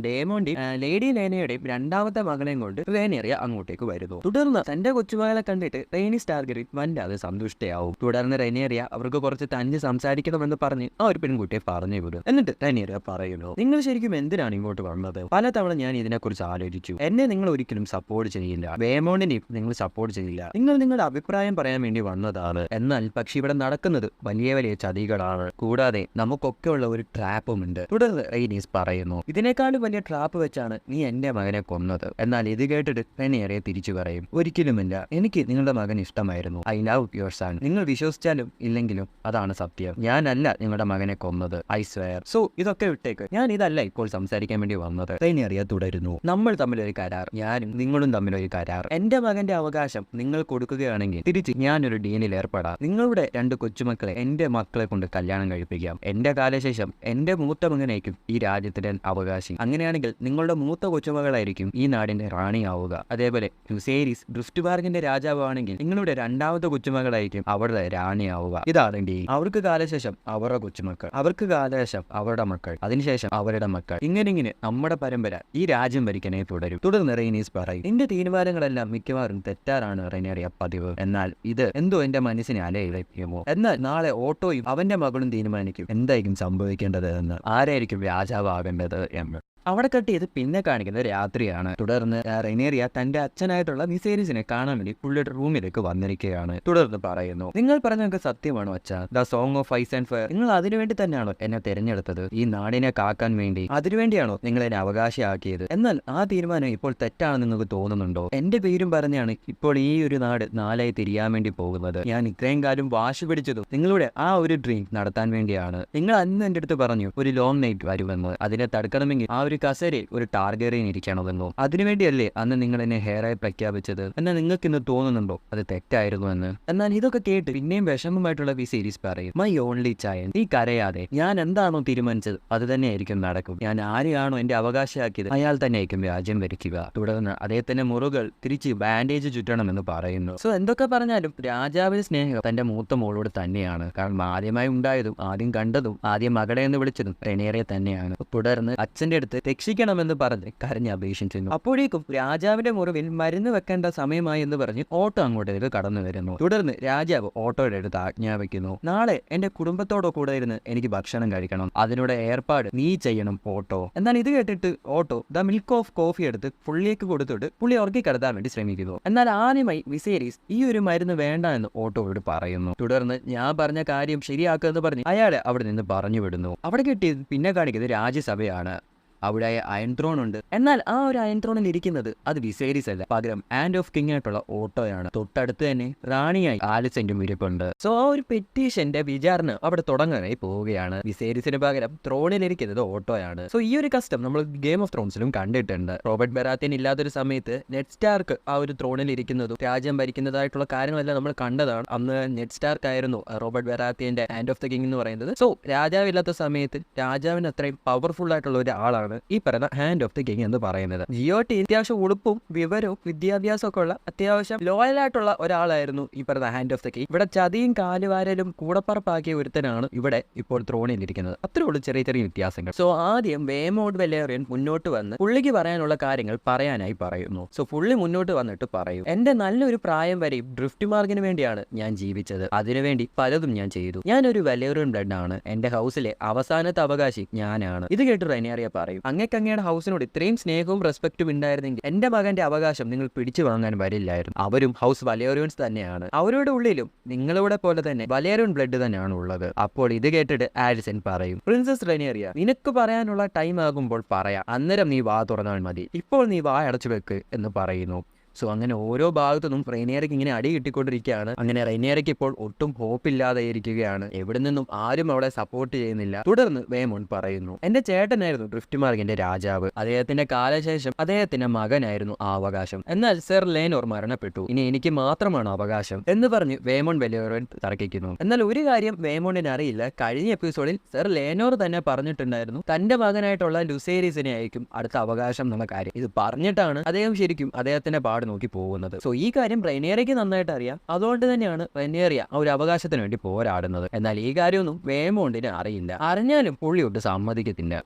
ഡേമോന്റെയും ലേഡി ലേനയുടെയും രണ്ടാമത്തെ മകളെയും കൊണ്ട് റേനേറിയ അങ്ങോട്ടേക്ക് വരുന്നു. തുടർന്ന് തന്റെ കൊച്ചുമകളെ കണ്ടിട്ട് റേനി ടാർഗേറിയൻ വല്ലാതെ സന്തുഷ്ടയാവും. തുടർന്ന് റെനേറിയ അവർക്ക് കുറച്ച് തഞ്ച് സംസാരിക്കണമെന്ന് പറഞ്ഞ് ആ ഒരു പെൺകുട്ടിയെ പറഞ്ഞു വിടും. എന്നിട്ട് റെനേറിയ പറയുന്നു നിങ്ങൾ ശരിക്കും എന്തിനാണ് ഇങ്ങോട്ട് വന്നത്? പലതവണ ഞാൻ ഇതിനെക്കുറിച്ച് ആലോചിച്ചു. എന്നെ നിങ്ങൾ ഒരിക്കലും സപ്പോർട്ട് ചെയ്യില്ല, വേമോണ്ടിനെയും നിങ്ങൾ സപ്പോർട്ട് ചെയ്യില്ല. നിങ്ങൾ നിങ്ങളുടെ അഭിപ്രായം പറയാൻ വേണ്ടി വന്നതാണ്. എന്നാൽ പക്ഷെ ഇവിടെ നടക്കുന്നത് വലിയ വലിയ ചതികളാണ്, കൂടാതെ നമുക്കൊക്കെ ഉള്ള ഒരു ട്രാപ്പും ഉണ്ട്. തുടർന്ന് റെയ്നീസ് പറയുന്നു ഇതിനേക്കാളും വലിയ ട്രാപ്പ് വെച്ചാണ് നീ എന്റെ മകനെ കൊന്നത്. എന്നാൽ ഇത് കേട്ടിട്ട് റെനേറിയ തിരിച്ചു പറയും ഒരിക്കലുമില്ല, എനിക്ക് നിങ്ങളുടെ മകൻ ഇഷ്ടമായിരുന്നു. I love your sun. നിങ്ങൾ വിശ്വസിച്ചാലും ഇല്ലെങ്കിലും അതാണ് സത്യം. ഞാനല്ല നിങ്ങളുടെ മകനെ കൊന്നത്, ഐ സ്വയർ. സോ ഇതൊക്കെ വിട്ടേക്ക്, ഞാൻ ഇതല്ല ഇപ്പോൾ സംസാരിക്കാൻ വേണ്ടി വന്നത്. റെനേറിയ തുടരുന്നു നമ്മൾ തമ്മിലൊരു കരാർ, ഞാനും നിങ്ങളും തമ്മിലൊരു കരാർ. എന്റെ മകന്റെ അവകാശം നിങ്ങൾ കൊടുക്കുകയാണെങ്കിൽ തിരിച്ച് ഞാനൊരു ഡീലിൽ ഏർപ്പെടാം. നിങ്ങളുടെ 2 കൊച്ചുമക്കളെ എന്റെ മക്കളെ കൊണ്ട് കല്യാണം കഴിപ്പിക്കാം. എന്റെ കാലശേഷം എന്റെ മൂത്ത മകനായിരിക്കും ഈ രാജ്യത്തിന്റെ അവകാശി. അങ്ങനെയാണെങ്കിൽ നിങ്ങളുടെ മൂത്ത കൊച്ചുമകളായിരിക്കും ഈ നാടിന്റെ റാണിയാവുക. അതേപോലെ വിസേരിസ് ഡ്രിഫ്റ്റ് മാർഗിന്റെ രാജാവാണെങ്കിൽ നിങ്ങളുടെ രണ്ടാമത്തെ കൊച്ചുമകളായിരിക്കും അവരുടെ റാണിയാവുക. ഇതാണ് ഡീൽ. അവർക്ക് കാലശേഷം അവരുടെ കൊച്ചുമക്കൾ, അവർക്ക് കാലശേഷം അവരുടെ മക്കൾ, അതിനുശേഷം അവരുടെ മക്കൾ, ഇങ്ങനെ നമ്മുടെ പരമ്പര ഈ രാജ്യം ഭരിക്കണേ തുടരും. തുടർന്ന് റെയ്നീസ് പറയും നിന്റെ തീരുമാനങ്ങളെല്ലാം മിക്കവാറും തെറ്റാറാണ് റെനേറിയ പതിവ്. എന്നാൽ ഇത് എന്തോ എന്റെ മനസ്സിനെ അലയിളക്കുമോ. എന്നാൽ നാളെ ഓട്ടോയും അവന്റെ മകളും തീരുമാനിക്കും എന്തായിരിക്കും സംഭവിക്കേണ്ടത് എന്ന്, ആരായിരിക്കും രാജാവാകേണ്ടത് എന്ന്. അവിടെ കട്ടിയത് പിന്നെ കാണിക്കുന്നത് രാത്രിയാണ്. തുടർന്ന് റെനേറിയ തന്റെ അച്ഛനായിട്ടുള്ള വിസേരിസിനെ കാണാൻ വേണ്ടി പുള്ളിയുടെ റൂമിലേക്ക് വന്നിരിക്കുകയാണ്. തുടർന്ന് പറയുന്നു നിങ്ങൾ പറഞ്ഞതൊക്കെ സത്യമാണോ അച്ഛാ? The song of ice and fire, നിങ്ങൾ അതിനുവേണ്ടി തന്നെയാണോ എന്നെ തിരഞ്ഞെടുത്തത്? ഈ നാടിനെ കാക്കാൻ വേണ്ടി അതിനുവേണ്ടിയാണോ നിങ്ങൾ എന്നെ അവകാശിയാക്കിയത്? എന്നാൽ ആ തീരുമാനം ഇപ്പോൾ തെറ്റാണെന്ന് നിങ്ങൾക്ക് തോന്നുന്നുണ്ടോ? എന്റെ പേരും പറഞ്ഞാണ് ഇപ്പോൾ ഈ ഒരു നാട് 4 ആയി തിരിയാൻ വേണ്ടി പോകുന്നത്. ഞാൻ ഇത്രയും കാലം വാശി പിടിച്ചതും നിങ്ങളുടെ ആ ഒരു ഡ്രീം നടത്താൻ വേണ്ടിയാണ്. നിങ്ങൾ അന്ന് എന്റെ അടുത്ത് പറഞ്ഞു ഒരു ലോങ് നൈറ്റ് വരുമെന്ന്. അതിനെ തടുക്കണമെങ്കിൽ ആ ഒരു കസേരയിൽ ഒരു ടാർഗേറിയൻ ഇരിക്കണമെന്നോ. അതിനുവേണ്ടിയല്ലേ അന്ന് നിങ്ങൾ എന്നെ ഹെയറായി പ്രഖ്യാപിച്ചത്? എന്നാൽ നിങ്ങൾക്ക് ഇന്ന് തോന്നുന്നുണ്ടോ അത് തെറ്റായിരുന്നു എന്ന്? എന്നാൽ ഇതൊക്കെ കേട്ട് പിന്നെയും വിഷമമായിട്ടുള്ള വിസേരിസ് പറയും മൈ ഓൺലി ചൈൻ, നീ കരയാതെ. ഞാൻ എന്താണോ തീരുമാനിച്ചത് അത് തന്നെയായിരിക്കും നടക്കും. ഞാൻ ആരെയാണോ എന്റെ അവകാശമാക്കിയത് അയാൾ തന്നെയായിരിക്കും രാജ്യം ഭരിക്കുക. തുടർന്ന് അദ്ദേഹത്തിന്റെ മുറികൾ തിരിച്ച് ബാൻഡേജ് ചുറ്റണമെന്ന് പറയുന്നു. സോ എന്തൊക്കെ പറഞ്ഞാലും രാജാവിന്റെ സ്നേഹം തന്റെ മൂത്ത മോളോട് തന്നെയാണ്. കാരണം ആദ്യമായി ഉണ്ടായതും ആദ്യം കണ്ടതും ആദ്യം മകളെ എന്ന് വിളിച്ചതും റെനേറിയ തന്നെയാണ്. തുടർന്ന് അച്ഛന്റെ അടുത്ത് രക്ഷിക്കണമെന്ന് പറഞ്ഞ് കരഞ്ഞ് അപേക്ഷിച്ചിരുന്നു. അപ്പോഴേക്കും രാജാവിന്റെ മുറിവിൽ മരുന്ന് വെക്കേണ്ട സമയമായി എന്ന് പറഞ്ഞ് ഓട്ടോ അങ്ങോട്ടേക്ക് കടന്നു വരുന്നു. തുടർന്ന് രാജാവ് ഓട്ടോയുടെ അടുത്ത് ആജ്ഞാപിക്കുന്നു നാളെ എന്റെ കുടുംബത്തോടെ കൂടെ ഇരുന്ന് എനിക്ക് ഭക്ഷണം കഴിക്കണം, അതിനുള്ള ഏർപ്പാട് നീ ചെയ്യണം ഓട്ടോ. എന്നാൽ ഇത് കേട്ടിട്ട് auto the milk of coffee എടുത്ത് പുള്ളിയേക്ക് കൊടുത്തിട്ട് പുള്ളി ഉറക്കി കിടത്താൻ വേണ്ടി ശ്രമിക്കുന്നു. എന്നാൽ ആദ്യമായി വിസേരിസ് ഈ ഒരു മരുന്ന് വേണ്ട എന്ന് ഓട്ടോയോട് പറയുന്നു. തുടർന്ന് ഞാൻ പറഞ്ഞ കാര്യം ശരിയാക്കുമെന്ന് പറഞ്ഞ് അയാളെ അവിടെ നിന്ന് പറഞ്ഞു വിടുന്നു. അവിടെ കിട്ടിയത് പിന്നെ കാണിക്കുന്നത് രാജ്യസഭയാണ്. അവിടെ അയൺ ത്രോൺ ഉണ്ട്. എന്നാൽ ആ ഒരു അയൺ ത്രോണിൽ ഇരിക്കുന്നത് അത് വിസേരിസ് അല്ല, പകരം ആൻഡ് ഓഫ് കിങ് ആയിട്ടുള്ള ഓട്ടോയാണ്. തൊട്ടടുത്ത് തന്നെ റാണിയായി ആലിസന്റും ഇരിപ്പുണ്ട്. സോ ആ ഒരു പെറ്റീഷന്റെ വിചാരണ അവിടെ തുടങ്ങാനായി പോവുകയാണ്. വിസേരിസിന് പകരം ത്രോണിൽ ഇരിക്കുന്നത് ഓട്ടോയാണ്. സോ ഈ ഒരു കസ്റ്റം നമ്മൾ ഗെയിം ഓഫ് ത്രോൺസിലും കണ്ടിട്ടുണ്ട്. റോബർട്ട് ബെറാത്തിയൻ ഇല്ലാത്തൊരു സമയത്ത് നെഡ് സ്റ്റാർക്ക് ആ ഒരു ത്രോണിൽ ഇരിക്കുന്നതും രാജ്യം ഭരിക്കുന്നതായിട്ടുള്ള കാര്യങ്ങളെല്ലാം നമ്മൾ കണ്ടതാണ്. അന്ന് നെഡ് സ്റ്റാർക്ക് ആയിരുന്നു റോബർട്ട് ബെറാത്തിയന്റെ ആൻഡ് ഓഫ് ദ കിങ് എന്ന് പറയുന്നത്. സോ രാജാവില്ലാത്ത സമയത്ത് രാജാവിന് അത്രയും പവർഫുൾ ആയിട്ടുള്ള ഒരാളാണ് ഈ പറയുന്ന ഹാൻഡ് ഓഫ് ദി കിങ് എന്ന് പറയുന്നത്. ജിയോട്ടി അത്യാവശ്യം ഉടുപ്പും വിവരവും വിദ്യാഭ്യാസവും ഒക്കെ ഉള്ള അത്യാവശ്യം ലോയൽ ആയിട്ടുള്ള ഒരാളായിരുന്നു ഈ പറയുന്ന ഹാൻഡ് ഓഫ് ദി കിങ്. ഇവിടെ ചതിയും കാലുവാരലും കൂടപ്പറപ്പാക്കിയ ഒരുത്തനാണ് ഇവിടെ ഇപ്പോൾ ത്രോണിലിരിക്കുന്നത്. അത്രേ ഉള്ളൂ ചെറിയ ചെറിയ വ്യത്യാസങ്ങൾ. സോ ആദ്യം വേമോണ്ട് വെലേറിയൻ മുന്നോട്ട് വന്ന് പുള്ളിക്ക് പറയാനുള്ള കാര്യങ്ങൾ പറയാനായി പറയുന്നു. സോ പുള്ളി മുന്നോട്ട് വന്നിട്ട് പറയും എന്റെ നല്ലൊരു പ്രായം വരെയും ഡ്രിഫ്റ്റ് മാർഗിന് വേണ്ടിയാണ് ഞാൻ ജീവിച്ചത്. അതിനുവേണ്ടി പലതും ഞാൻ ചെയ്തു. ഞാനൊരു വെലേറിയൻ ബ്ലഡ് ആണ്. എന്റെ ഹൗസിലെ അവസാനത്തെ അവകാശി ഞാനാണ്. ഇത് കേട്ട് റെനേറിയ പറയും അങ്ങേക്ക് അങ്ങയുടെ ഹൗസിനോട് ഇത്രയും സ്നേഹവും റെസ്പെക്റ്റും ഉണ്ടായിരുന്നെങ്കിൽ എന്റെ മകന്റെ അവകാശം നിങ്ങൾ പിടിച്ചു വാങ്ങാൻ വരില്ലായിരുന്നു. അവരും ഹൗസ് വലേറിയൻസ് തന്നെയാണ്. അവരുടെ ഉള്ളിലും നിങ്ങളുടെ പോലെ തന്നെ വലേറിയൻ ബ്ലഡ് തന്നെയാണ് ഉള്ളത്. അപ്പോൾ ഇത് കേട്ടിട്ട് ആലിസൺ പറയും, പ്രിൻസസ് റെനേറിയ, നിനക്ക് പറയാനുള്ള ടൈം ആകുമ്പോൾ പറയാം, അന്നേരം നീ വാ തുറന്നാൽ മതി, ഇപ്പോൾ നീ വാ അടച്ചു വെക്ക് എന്ന് പറയുന്നു. സോ അങ്ങനെ ഓരോ ഭാഗത്തു നിന്നും റെയ്നിയറയ്ക്ക് ഇങ്ങനെ അടി കിട്ടിക്കൊണ്ടിരിക്കുകയാണ്. അങ്ങനെ റെയ്നിയറയ്ക്ക് ഇപ്പോൾ ഒട്ടും ഹോപ്പില്ലാതെ ഇരിക്കുകയാണ്. എവിടെ നിന്നും ആരും അവളെ സപ്പോർട്ട് ചെയ്യുന്നില്ല. തുടർന്ന് വേമോണ്ട് പറയുന്നു, എന്റെ ചേട്ടനായിരുന്നു ഡ്രിഫ്റ്റ്മാർഗിന്റെ രാജാവ്. അദ്ദേഹത്തിന്റെ കാലശേഷം അദ്ദേഹത്തിന്റെ മകനായിരുന്നു ആ അവകാശം. എന്നാൽ സർ ലേനോർ മരണപ്പെട്ടു. ഇനി എനിക്ക് മാത്രമാണ് അവകാശം എന്ന് പറഞ്ഞ് വേമോണ്ട് വലേറിയൻ തർക്കിക്കുന്നു. എന്നാൽ ഒരു കാര്യം വേമോണ്ടിന് അറിയില്ല. കഴിഞ്ഞ എപ്പിസോഡിൽ സർ ലേനോർ തന്നെ പറഞ്ഞിട്ടുണ്ടായിരുന്നു തന്റെ മകനായിട്ടുള്ള ലുസേരിസിനെ ആയിരിക്കും അടുത്ത അവകാശം എന്നുള്ള കാര്യം. ഇത് പറഞ്ഞിട്ടാണ് അദ്ദേഹം ശരിക്കും അദ്ദേഹത്തിന്റെ നോക്കി പോകുന്നത്. സോ ഈ കാര്യം റെയ്നിയറയ്ക്ക് നന്നായിട്ട് അറിയാം. അതുകൊണ്ട് തന്നെയാണ് റെയ്നിയറിയ ആ ഒരു അവകാശത്തിന് വേണ്ടി പോരാടുന്നത്. എന്നാൽ ഈ കാര്യമൊന്നും വേമോണ്ടിന് അറിയില്ല. അറിഞ്ഞാലും പുള്ളി ഒട്ട് സമ്മതിക്കത്തില്ല.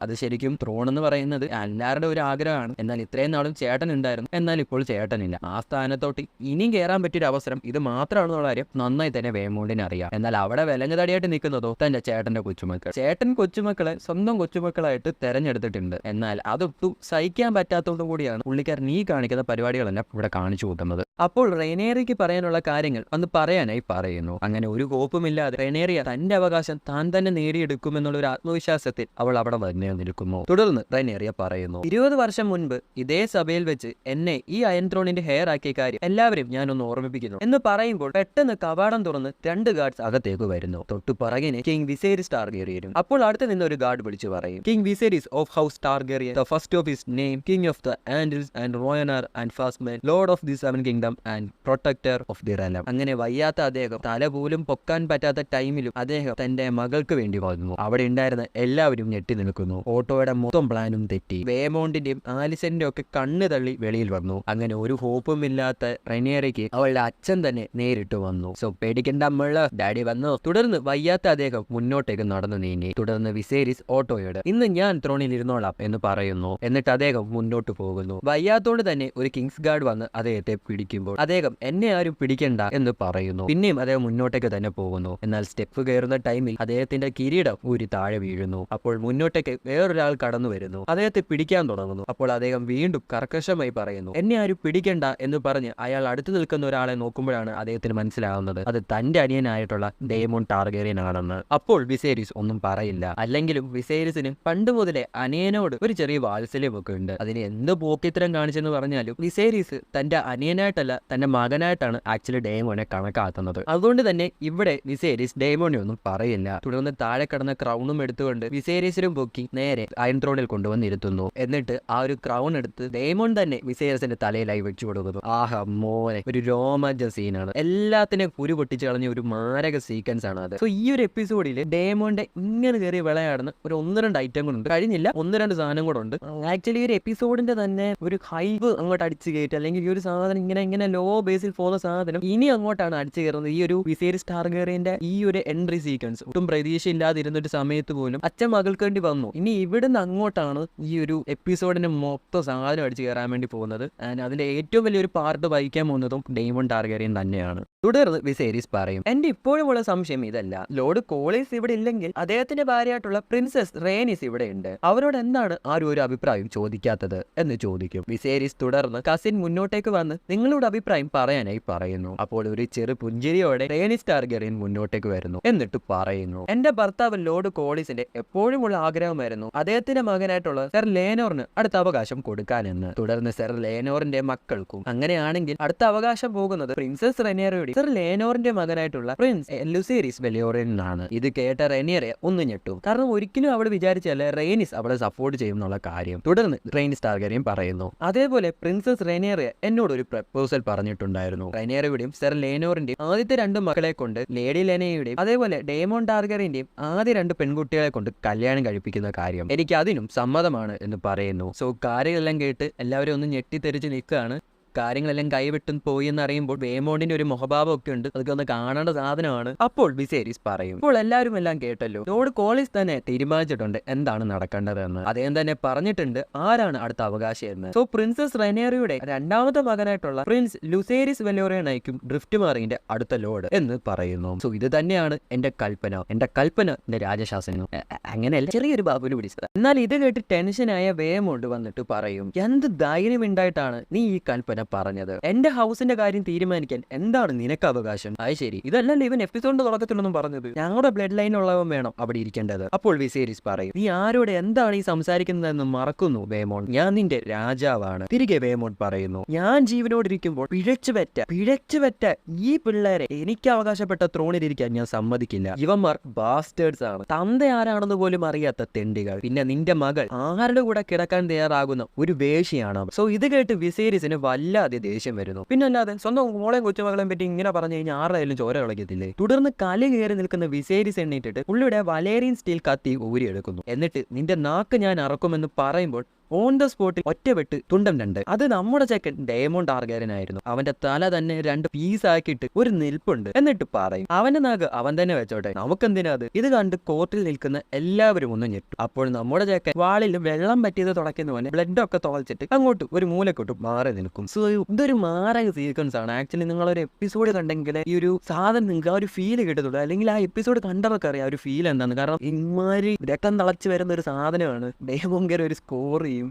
അത് ശരിക്കും ത്രോൺ എന്ന് പറയുന്നത് എല്ലാവരുടെ ഒരു ആഗ്രഹമാണ്. എന്നാൽ ഇത്രയും നാളും ചേട്ടൻ ഉണ്ടായിരുന്നു, എന്നാൽ ഇപ്പോൾ ചേട്ടനില്ല. ആ സ്ഥാനത്തോട്ട് ഇനിയും കയറാൻ പറ്റിയൊരു അവസരം ഇത് മാത്രമാണെന്നുള്ള കാര്യം നന്നായി തന്നെ വേമോണ്ടിന് അറിയാം. എന്നാൽ അവിടെ വിലങ്ങുതടിയായിട്ട് നിൽക്കുന്നതോ തന്റെ ചേട്ടന്റെ കൊച്ചുമക്കൾ. ചേട്ടൻ കൊച്ചുമക്കളെ സ്വന്തം കൊച്ചുമക്കളായിട്ട് തെരഞ്ഞെടുത്തിട്ടുണ്ട്. എന്നാൽ അതൊട്ടും സഹിക്കാൻ പറ്റാത്തതുകൊണ്ട് കൂടിയാണ് പുള്ളിക്കാരൻ ഈ കാണിക്കുന്ന പരിപാടികളെല്ലാം ഇവിടെ കാണിച്ചു കൂട്ടുന്നത്. അപ്പോൾ റെയ്നിയറയ്ക്ക് പറയാനുള്ള കാര്യങ്ങൾ അന്ന് പറയാനായി പറയുന്നു. അങ്ങനെ ഒരു കോപ്പുമില്ലാതെ റെയ്നിയറിയ തന്റെ അവകാശം താൻ തന്നെ നേടിയെടുക്കുമെന്നുള്ള ഒരു ആത്മവിശ്വാസത്തിൽ അവൾ അവിടെ നിൽക്കുന്നു. തുടർന്ന് റെയ്നിയറിയ പറയുന്നു, 20 വർഷം മുൻപ് ഇതേ സഭയിൽ വെച്ച് എന്നെ ഈ അയൺ ത്രോണിന്റെ ഹെയർ ആക്കിയ കാര്യം എല്ലാവരും ഞാനൊന്ന് ഓർമ്മിപ്പിക്കുന്നു എന്ന് പറയുമ്പോൾ പെട്ടെന്ന് കവാടം തുറന്ന് 2 ഗാർഡ്സ് അകത്തേക്ക് വരുന്നു. തൊട്ടു പറകിന് കിങ് വിസേരിസ് ടാർഗേറിയനും. അപ്പോൾ അടുത്ത് നിന്ന് ഒരു ഗാർഡ് വിളിച്ചു പറയും, king Viserys of house Targaryen, the first of his name, king of the Andals and Rhoynar and first men, lord of the 7 kingdom and protector of the realm. അങ്ങനെ വയ്യാത്ത അദ്ദേഹം തല പോലും പൊക്കാൻ പറ്റാത്ത ടൈമിലും അദ്ദേഹം തന്റെ മകൾക്ക് വേണ്ടി വന്നു. അവിടെ ഉണ്ടായിരുന്ന എല്ലാവരും ഞെട്ടി നിൽക്കുന്നു. ഓട്ടോയുടെ മൊത്തം പ്ലാനും തെറ്റി. വേമോണ്ടിന്റെയും ആലിസന്റെയും ഒക്കെ കണ്ണ് തള്ളി വെളിയിൽ വന്നു. അങ്ങനെ ഒരു ഹോപ്പും ഇല്ലാത്ത റെയ്നിയറയ്ക്ക് അവളുടെ അച്ഛൻ തന്നെ നേരിട്ട് വന്നു. സോ പേടിക്കണ്ട അമ്മള, ഡാഡി വന്നു. തുടർന്ന് വയ്യാത്ത അദ്ദേഹം മുന്നോട്ടേക്ക് നടന്നു നീങ്ങി. തുടർന്ന് വിസേരിസ് ഓട്ടോയോട്, ഇന്ന് ഞാൻ ത്രോണിൽ ഇരുന്നോളാം എന്ന് പറയുന്നു. എന്നിട്ട് അദ്ദേഹം മുന്നോട്ട് പോകുന്നു. വയ്യാത്തോണ്ട് തന്നെ ഒരു കിങ്സ് ഗാർഡ് വന്ന് അദ്ദേഹത്തെ പിടിക്കുമ്പോൾ അദ്ദേഹം എന്നെ ആരും പിടിക്കണ്ട എന്ന് പറയുന്നു. പിന്നെയും അദ്ദേഹം മുന്നോട്ടേക്ക് തന്നെ പോകുന്നു. എന്നാൽ സ്റ്റെപ്പ് കയറുന്ന ടൈമിൽ അദ്ദേഹത്തിന്റെ കിരീടം ഊരി താഴെ വീഴുന്നു. അപ്പോൾ മുന്നോട്ടേക്ക് വേറൊരാൾ കടന്നു വരുന്നു. അദ്ദേഹത്തെ പിടിക്കാൻ തുടങ്ങുന്നു. അപ്പോൾ അദ്ദേഹം വീണ്ടും കർക്കശമായി പറയുന്നു, എന്നെ ആരും പിടിക്കണ്ട എന്ന് പറഞ്ഞ് അയാൾ അടുത്ത് നിൽക്കുന്ന ഒരാളെ നോക്കുമ്പോഴാണ് അദ്ദേഹത്തിന് മനസ്സിലാവുന്നത് അത് തന്റെ അനിയനായിട്ടുള്ള ഡേമോണ്ട് ടാർഗേറിയൻ ആണെന്ന്. അപ്പോൾ വിസേരിസ് ഒന്നും പറയില്ല. അല്ലെങ്കിലും വിസേരിസിന് പണ്ട് മുതലേ അനിയനോട് ഒരു ചെറിയ വാത്സല്യമൊക്കെ ഉണ്ട്. അതിന് എന്ത് പോക്കിത്തരം കാണിച്ചെന്ന് പറഞ്ഞാലും വിസേരിസ് തന്റെ അനിയനായിട്ടല്ല തന്റെ മകനായിട്ടാണ് ആക്ച്വലി ഡേമോനെ കണക്കാക്കുന്നത്. അതുകൊണ്ട് തന്നെ ഇവിടെ വിസേരിസ് ഡേമോനെ ഒന്നും പറയില്ല. തുടർന്ന് താഴെ കടന്ന ക്രൗണും എടുത്തുകൊണ്ട് വിസേരിസിനും പൊക്കി നേരെ അയൺ ത്രോണിൽ കൊണ്ടുവന്നിരുത്തുന്നു. എന്നിട്ട് ആ ഒരു ക്രൗൺ എടുത്ത് ഡേമോൺ തന്നെ വിസേരിസിന്റെ തലയിലായി വെച്ചു കൊടുക്കുന്നു. ആഹാ മോനെ, ഒരു രോമാഞ്ച സീനാണ്. എല്ലാത്തിനെയും കുരു പൊട്ടിച്ച് കളഞ്ഞ ഒരു മാരക സീക്വൻസ് ആണ് അത്. സോ ഈ ഒരു എപ്പിസോഡിൽ ഡേമോന്റെ ഇങ്ങനെ കയറി വിളയാടുന്ന ഒരു 1-2 ഐറ്റം കൂടെ ഉണ്ട്. കഴിഞ്ഞില്ല, 1-2 സാധനം കൂടെ ഉണ്ട്. ആക്ച്വലി ഈ ഒരു എപ്പിസോഡിന്റെ തന്നെ ഒരു ഹൈപ്പ് അങ്ങോട്ട് അടിച്ചു കയറ്റി, അല്ലെങ്കിൽ ഈ ഒരു സാധനം ഇങ്ങനെ ലോ ബേസിൽ പോകുന്ന സാധനം ഇനി അങ്ങോട്ടാണ് അടിച്ചു കയറുന്നത്. ഈ ഒരു വിസേരിസ് ടാർഗേറിയന്റെ ഈ ഒരു എൻട്രി സീക്വൻസ് ഒട്ടും പ്രതീക്ഷയില്ലാതിരുന്നൊരു സമയത്ത് പോലും അച്ഛൻ മകൾക്ക് വേണ്ടി വന്നു. ഇനി ഇവിടുന്ന് അങ്ങോട്ടാണ് ഈ ഒരു എപ്പിസോഡിന് മൊത്തം സാധനം അടിച്ചു കയറാൻ വേണ്ടി പോകുന്നത്. ആൻഡ് അതിന്റെ ഏറ്റവും വലിയൊരു പാർട്ട് വഹിക്കാൻ പോകുന്നതും ഡേമോണ്ട് ടാർഗേറിയൻ തന്നെയാണ്. തുടർന്ന് വിസേരിസ് പറയും, എന്റെ ഇപ്പോഴുമുള്ള സംശയം ഇതല്ല, ലോർഡ് കോളീസ് ഇവിടെ ഇല്ലെങ്കിൽ അദ്ദേഹത്തിന്റെ ഭാര്യയായിട്ടുള്ള പ്രിൻസസ് റേനിസ് ഇവിടെ ഉണ്ട്. അവരോട് എന്താണ് ആരും ഒരു അഭിപ്രായം ചോദിക്കാത്തത് എന്ന് ചോദിക്കും. വിസേരിസ് തുടർന്ന് കസിൻ മുന്നോട്ടേക്ക് വന്ന് നിങ്ങളുടെ അഭിപ്രായം പറയാനായി പറയുന്നു. അപ്പോൾ ഒരു ചെറു പുഞ്ചിരിയോടെ റേനിസ് ടാർഗേറിയൻ മുന്നോട്ടേക്ക് വരുന്നു. എന്നിട്ട് പറയുന്നു, എന്റെ ഭർത്താവ് ലോർഡ് കോളീസിന്റെ എപ്പോഴുമുള്ള ആഗ്രഹമായിരുന്നു അദ്ദേഹത്തിന്റെ മകനായിട്ടുള്ള സർ ലേനോറിന് അടുത്ത അവകാശം കൊടുക്കാനെന്ന്. തുടർന്ന് സർ ലേനോറിന്റെ മക്കൾക്കും. അങ്ങനെയാണെങ്കിൽ അടുത്ത അവകാശം പോകുന്നത് പ്രിൻസസ് റെനേറിയുടെ സർ ലേനോറിന്റെ മകനായിട്ടുള്ള പ്രിൻസ് ലുസേരിസ് വെലിയോറിനാണ്. ഇത് കേട്ട റെനേറിയ ഒന്ന് ഞെട്ടും. കാരണം ഒരിക്കലും അവൾ വിചാരിച്ചല്ല റെയ്നിസ് അവളെ സപ്പോർട്ട് ചെയ്യും എന്നുള്ള കാര്യം. തുടർന്ന് റെയ്നിസ് ടാർഗേറിയൻ പറയുന്നു, അതേപോലെ പ്രിൻസസ് റെനേറിയ എന്നോട് ഒരു പ്രപ്പോസൽ പറഞ്ഞിട്ടുണ്ടായിരുന്നു. റെനേറിയയുടെയും സർ ലേനോറിന്റെയും ആദ്യത്തെ 2 മക്കളെ കൊണ്ട് ലേഡി ലെനയുടെയും അതേപോലെ ഡേമോണ്ട് ടാർഗേറിയന്റെയും ആദ്യ 2 പെൺകുട്ടികളെ കൊണ്ട് കല്യാണം കഴിപ്പിക്കുന്ന കാര്യം എനിക്ക് അതിനും സമ്മതമാണ് എന്ന് പറയുന്നു. സോ കാര്യങ്ങളെല്ലാം കേട്ട് എല്ലാവരും ഒന്ന് ഞെട്ടിത്തെറിച്ച് നിൽക്കുകയാണ്. കാര്യങ്ങളെല്ലാം കൈവിട്ടും പോയി എന്ന് അറിയുമ്പോൾ വേമോണ്ടിന്റെ ഒരു മുഖഭാവം ഒക്കെ ഉണ്ട്, അതൊക്കെ ഒന്ന് കാണേണ്ട സാധനമാണ്. അപ്പോൾ വിസേരിസ് പറയും, ഇപ്പോൾ എല്ലാവരും എല്ലാം കേട്ടല്ലോ, ലോർഡ് കോളിസ് തന്നെ തീരുമാനിച്ചിട്ടുണ്ട് എന്താണ് നടക്കേണ്ടതെന്ന്. അദ്ദേഹം തന്നെ പറഞ്ഞിട്ടുണ്ട് ആരാണ് അടുത്ത അവകാശി എന്ന്. സോ പ്രിൻസസ് റെനേറിയുടെ രണ്ടാമത്തെ മകനായിട്ടുള്ള പ്രിൻസ് ലുസേരിസ് വെലോറിയൻ ആയിരിക്കും ഡ്രിഫ്റ്റ് മാറിന്റെ അടുത്ത ലോർഡ് എന്ന് പറയുന്നു. സോ ഇത് തന്നെയാണ് എന്റെ കൽപ്പന, എന്റെ രാജശാസനം. അങ്ങനെയല്ല, ചെറിയൊരു ബാബുവിന് പിടിച്ചത്. എന്നാൽ ഇത് കേട്ട് ടെൻഷനായ വേമോണ്ട് വന്നിട്ട് പറയും, എന്ത് ധൈര്യം ഉണ്ടായിട്ടാണ് നീ ഈ കൽപ്പന പറഞ്ഞത്? എന്റെ ഹൗസിന്റെ കാര്യം തീരുമാനിക്കാൻ എന്താണ് നിനക്ക് അവകാശം? അത് ശരി, ഇതല്ലല്ലോ ഇവൻ എപ്പിസോഡിന്റെ തുടക്കത്തിലൊന്നും പറഞ്ഞത്, ഞങ്ങളുടെ ബ്ലഡ് ലൈനുള്ളവൻ വേണം അവിടെ ഇരിക്കേണ്ടത്. അപ്പോൾ വിസേരിസ് പറയും, നീ ആരോട് എന്താണ് ഈ സംസാരിക്കുന്നതെന്ന് മറക്കുന്നു വേമോണ്ട്, ഞാൻ നിന്റെ രാജാവാണ്. തിരികെ വേമോണ്ട് പറയുന്നു, ഞാൻ ജീവനോടിരിക്കുമ്പോൾ പിഴച്ചുപറ്റ ഈ പിള്ളേരെ എനിക്ക് അവകാശപ്പെട്ട ത്രോണിലിരിക്കാൻ ഞാൻ സമ്മതിക്കില്ല. ഇവന്മാർ ബാസ്റ്റേഴ്സ് ആണ്, തന്ത ആരാണെന്ന് പോലും അറിയാത്ത തെണ്ടികൾ. പിന്നെ നിന്റെ മകൾ ആരുടെ കൂടെ കിടക്കാൻ തയ്യാറാകുന്ന ഒരു വേഷിയാണ്. സോ ഇത് കേട്ട് വിസേരിസിന് വല്ലാതെ ദേഷ്യം വരുന്നു. പിന്നെ അല്ലാതെ സ്വന്തം മോളെയും കൊച്ചുമകളെയും പറ്റി ഇങ്ങനെ പറഞ്ഞു കഴിഞ്ഞാൽ ആരായാലും ചോര കളക്കത്തില്ലേ? തുടർന്ന് കലി കയറി നിൽക്കുന്ന വിസേരിസ് എണ്ണീറ്റിട്ട് പുള്ളിയുടെ വലേറിയൻ സ്റ്റീൽ കത്തി ഊരിയെടുക്കുന്നു. എന്നിട്ട് നിന്റെ നാക്ക് ഞാൻ അറക്കുമെന്ന് പറയുമ്പോൾ ഓൺ ദ സ്പോട്ടിൽ ഒറ്റവെട്ട് തുണ്ടം 2. അത് നമ്മുടെ ചെക്കൻ ഡയമണ്ട് ടാർഗാരനായിരുന്നു. അവന്റെ തല തന്നെ 2 പീസാക്കിയിട്ട് ഒരു നിൽപ്പുണ്ട്. എന്നിട്ട് പറയും, അവന്റെ നാക്ക് അവൻ തന്നെ വെച്ചോട്ടെ, നമുക്കെന്തിനാ അത്? ഇത് കണ്ട് കോർട്ടിൽ നിൽക്കുന്ന എല്ലാവരും ഒന്ന് ഞെട്ടും. അപ്പോൾ നമ്മുടെ ചെക്കൻ വാളിൽ വെള്ളം പറ്റിയത് തുടയ്ക്കുന്ന പോലെ ബ്ലഡൊക്കെ തുളച്ചിട്ട് അങ്ങോട്ട് ഒരു മൂലക്കൊട്ട് മാറി നിൽക്കും. സോ ഇതൊരു മാരക സീക്വൻസ് ആണ്. ആക്ച്വലി നിങ്ങളൊരു എപ്പിസോഡ് കണ്ടെങ്കിൽ ഈ ഒരു സാധനം നിങ്ങൾക്ക് ആ ഒരു ഫീല് കിട്ടത്തുള്ളൂ. അല്ലെങ്കിൽ ആ എപ്പിസോഡ് കണ്ടവർക്ക് അറിയാം ഒരു ഫീൽ എന്താന്ന്. കാരണം ഇമാരി രക്തം തിളച്ച് വരുന്ന ഒരു സാധനമാണ്. ഭയങ്കര ഒരു സ്കോർ ചെയ്യും.